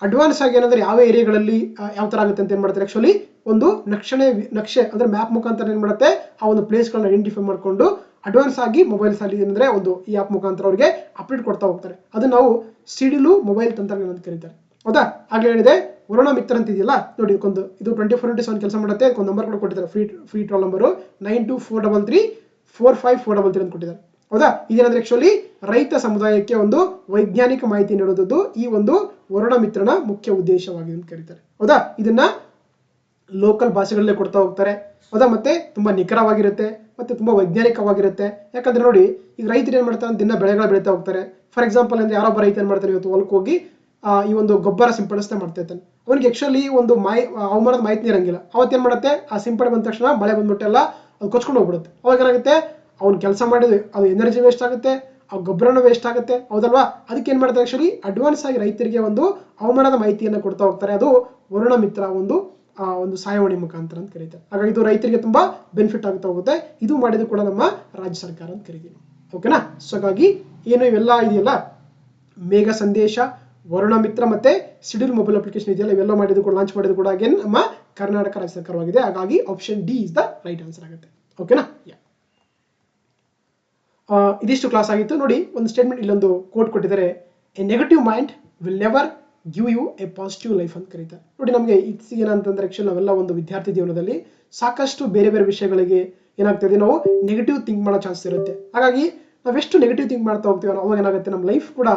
ಅಡ್ವಾನ್ಸ್ ಆಗಿ ಏನಂದ್ರೆ ಯಾವ ಏರಿಯಾಗಳಲ್ಲಿ ಯಾವ ತರ ಆಗುತ್ತೆ ಅಂತ ಏನ್ ಮಾಡ್ತಾರೆ ಆಕ್ಚುಲಿ ಒಂದು ನಕ್ಷೆ ಅಂದ್ರೆ ಮ್ಯಾಪ್ ಮುಖಾಂತರ ಏನ್ ಮಾಡುತ್ತೆ ಆ ಒಂದು ಪ್ಲೇಸ್ಗಳನ್ನ ಐಡೆಂಟಿಫೈ ಮಾಡ್ಕೊಂಡು ಅಡ್ವಾನ್ಸ್ ಆಗಿ ಮೊಬೈಲ್ಸ್ ಅಲ್ಲಿ ಏನಂದ್ರೆ ಒಂದು ಈ ಆಪ್ ಮುಖಾಂತರ ಅವರಿಗೆ ಅಪ್ಡೇಟ್ ಕೊಡ್ತಾ ಹೋಗ್ತಾರೆ. ಅದು ನಾವು ಸಿಡಿಲು ಮೊಬೈಲ್ ತಂತ್ರಜ್ಞಾನ ಅಂತ ಕರೀತಾರೆ. ಹೌದಾ? ಆಗ್ಲೇ ಹೇಳಿದೆ ವರುಣ ಮಿತ್ರ ಅಂತ ಇದೆಯಲ್ಲ ನೋಡಿ, ಇದು 24/7 ಕೆಲಸ ಮಾಡುತ್ತೆ. ಒಂದು ನಂಬರ್ ಕೂಡ ಕೊಟ್ಟಿದ್ದಾರೆ, ಫ್ರೀ ಟ್ರಾಲ್ ನಂಬರ್ 9243345433 ಅಂತ ಕೊಟ್ಟಿದ್ದಾರೆ. ಹೌದಾ? ಇದೇನಂದ್ರೆ ಆಕ್ಚುಲಿ ರೈತ ಸಮುದಾಯಕ್ಕೆ ಒಂದು ವೈಜ್ಞಾನಿಕ ಮಾಹಿತಿ ನೀಡೋದು ಈ ಒಂದು ವರುಣ ಮಿತ್ರನ ಮುಖ್ಯ ಉದ್ದೇಶವಾಗಿದೆ ಅಂತ ಕರೀತಾರೆ. ಹೌದಾ? ಇದನ್ನ ಲೋಕಲ್ ಭಾಷೆಗಳಲ್ಲೇ ಕೊಡ್ತಾ ಹೋಗ್ತಾರೆ. ಹೌದಾ? ಮತ್ತೆ ತುಂಬಾ ನಿಖರವಾಗಿರುತ್ತೆ, ಮತ್ತೆ ತುಂಬಾ ವೈಜ್ಞಾನಿಕವಾಗಿರುತ್ತೆ. ಯಾಕಂದ್ರೆ ನೋಡಿ, ಈಗ ರೈತರು ಏನ್ ಮಾಡ್ತಾರೆ, ದಿನ ಬೆಳೆಗಳು ಬೆಳೀತಾ ಹೋಗ್ತಾರೆ. ಫಾರ್ ಎಕ್ಸಾಂಪಲ್ ಅಂದ್ರೆ ಯಾರೊಬ್ಬ ರೈತ ಏನ್ ಮಾಡ್ತಾರೆ, ಇವತ್ತು ಹೊಲಕ್ಕೆ ಹೋಗಿ ಈ ಒಂದು ಗೊಬ್ಬರ ಸಿಂಪಡಿಸ್ತಾ ಮಾಡ್ತಾ ಇರ್ತಾನೆ. ಅವನಿಗೆ ಆಕ್ಚುಲಿ ಒಂದು ಹವಾಮಾನದ ಮಾಹಿತಿ ಇರಂಗಿಲ್ಲ. ಅವತ್ತೇನ್ ಮಾಡುತ್ತೆ, ಆ ಸಿಂಪಡಣೆ ಬಂದ ತಕ್ಷಣ ಮಳೆ ಬಂದ್ಬಿಟ್ಟೆಲ್ಲ ಅದು ಕೊಚ್ಕೊಂಡು ಹೋಗ್ಬಿಡುತ್ತೆ. ಅವಾಗ ಏನಾಗುತ್ತೆ, ಅವ್ನು ಕೆಲಸ ಮಾಡಿದ್ರೆ ಅದು ಎನರ್ಜಿ ವೇಸ್ಟ್ ಆಗುತ್ತೆ, ಆ ಗೊಬ್ಬರನೂ ವೇಸ್ಟ್ ಆಗುತ್ತೆ. ಹೌದಲ್ವಾ? ಅದಕ್ಕೆ ಏನ್ ಮಾಡ್ತಾರೆ ಆಕ್ಚುಲಿ ಅಡ್ವಾನ್ಸ್ ಆಗಿ ರೈತರಿಗೆ ಒಂದು ಹವಾಮಾನದ ಮಾಹಿತಿಯನ್ನು ಕೊಡ್ತಾ ಹೋಗ್ತಾರೆ. ಅದು ವರುಣ ಮಿತ್ರ ಒಂದು ಸಹಾಯವಾಣಿ ಮುಖಾಂತರ ಅಂತ ಕರೀತಾರೆ. ಹಾಗಾಗಿ ಇದು ರೈತರಿಗೆ ತುಂಬಾ ಬೆನಿಫಿಟ್ ಆಗ್ತಾ ಹೋಗುತ್ತೆ. ಇದು ಮಾಡಿದ್ದು ಕೂಡ ನಮ್ಮ ರಾಜ್ಯ ಸರ್ಕಾರ ಅಂತ ಕರಿತೀವಿ. ಓಕೆನಾ? ಸೊ ಹಾಗಾಗಿ ಏನು ಇವೆಲ್ಲ ಇದೆಯಲ್ಲ, ಮೇಘ ಸಂದೇಶ, ವರುಣ ಮಿತ್ರ ಮತ್ತೆ ಸಿಡಿಲ್ ಮೊಬೈಲ್ ಅಪ್ಲಿಕೇಶನ್ ಇದೆಯಲ್ಲ, ಇವೆಲ್ಲ ಮಾಡಿದ್ದು ಕೂಡ ಲಾಂಚ್ ಮಾಡಿದ್ದು ಕೂಡ ಅಗೇನ್ ನಮ್ಮ ಕರ್ನಾಟಕ ರಾಜ್ಯ ಸರ್ಕಾರವಾಗಿದೆ. ಹಾಗಾಗಿ option D is the right answer ಆಗುತ್ತೆ. ಓಕೆನಾ? ಇದಿಷ್ಟು ಕ್ಲಾಸ್ ಆಗಿತ್ತು. ನೋಡಿ, ಒಂದು ಸ್ಟೇಟ್ಮೆಂಟ್ ಇಲ್ಲೊಂದು ಕೋಟ್ ಕೊಟ್ಟಿದ್ದಾರೆ, a negative mind will never give you a positive life ಅಂತ ಕರೀತಾರೆ. ನೋಡಿ, ನಮಗೆ ಇತ್ತೀಚೆಗೆ ಏನಂತಂದ್ರೆ ಆಕ್ಚುಲಿ ನಾವೆಲ್ಲ ಒಂದು ವಿದ್ಯಾರ್ಥಿ ಜೀವನದಲ್ಲಿ ಸಾಕಷ್ಟು ಬೇರೆ ಬೇರೆ ವಿಷಯಗಳಿಗೆ ಏನಾಗ್ತದೆ, ನಾವು ನೆಗೆಟಿವ್ ಥಿಂಕ್ ಮಾಡೋ ಚಾನ್ಸ್ ಇರುತ್ತೆ. ಹಾಗಾಗಿ ನಾವೆಷ್ಟು ನೆಗೆಟಿವ್ ಥಿಂಕ್ ಮಾಡ್ತಾ ಹೋಗ್ತೀವಿ ಅವಾಗ ಏನಾಗುತ್ತೆ, ನಮ್ಮ ಲೈಫ್ ಕೂಡ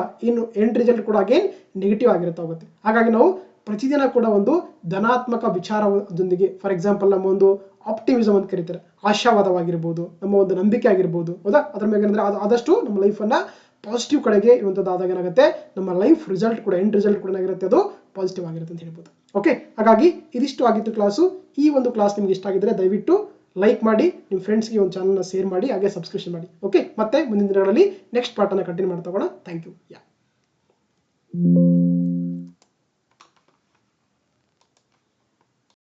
ಎಂಡ್ ರಿಸಲ್ಟ್ ಕೂಡ ಅಗೇನ್ ನೆಗೆಟಿವ್ ಆಗಿರ್ತಾ ಹೋಗುತ್ತೆ. ಹಾಗಾಗಿ ನಾವು ಪ್ರತಿದಿನ ಕೂಡ ಒಂದು ಧನಾತ್ಮಕ ವಿಚಾರದೊಂದಿಗೆ, ಫಾರ್ ಎಕ್ಸಾಂಪಲ್ ನಮ್ಮ ಒಂದು ಆಪ್ಟಿಮಿಸಮ್ ಅಂತ ಕರೀತಾರೆ, ಆಶಾವಾದವಾಗಿರ್ಬೋದು, ನಮ್ಮ ಒಂದು ನಂಬಿಕೆ ಆಗಿರ್ಬೋದು. ಹೌದಾ? ಅದ್ರ ಮೇಲೆ ಅಂದ್ರೆ ಆದಷ್ಟು ನಮ್ಮ ಲೈಫನ್ನ ಪಾಸಿಟಿವ್ ಕಡೆಗೆ ಇರುವಂತದ್ದಾದಾಗ ಏನಾಗುತ್ತೆ, ನಮ್ಮ ಲೈಫ್ ರಿಸಲ್ಟ್ ಕೂಡ ಎಂಡ್ ರಿಸಲ್ಟ್ ಕೂಡ ಏನಾಗಿರುತ್ತೆ, ಅದು ಪಾಸಿಟಿವ್ ಆಗಿರುತ್ತೆ ಅಂತ ಹೇಳ್ಬೋದು. ಓಕೆ, ಹಾಗಾಗಿ ಇದಿಷ್ಟು ಆಗಿತ್ತು ಕ್ಲಾಸು. ಈ ಒಂದು ಕ್ಲಾಸ್ ನಿಮ್ಗೆ ಇಷ್ಟ ಆಗಿದ್ರೆ ದಯವಿಟ್ಟು ಲೈಕ್ ಮಾಡಿ, ನಿಮ್ಮ ಫ್ರೆಂಡ್ಸ್ಗೆ ಒಂದು ಚಾನಲ್ನ ಶೇರ್ ಮಾಡಿ, ಹಾಗೆ ಸಬ್ಸ್ಕ್ರಿಪ್ಷನ್ ಮಾಡಿ. ಓಕೆ, ಮತ್ತೆ ಮುಂದಿನ ದಿನಗಳಲ್ಲಿ ನೆಕ್ಸ್ಟ್ ಪಾರ್ಟನ್ನು ಕಂಟಿನ್ಯೂ ಮಾಡ್ತಾ ಹೋಗೋಣ. Thank you.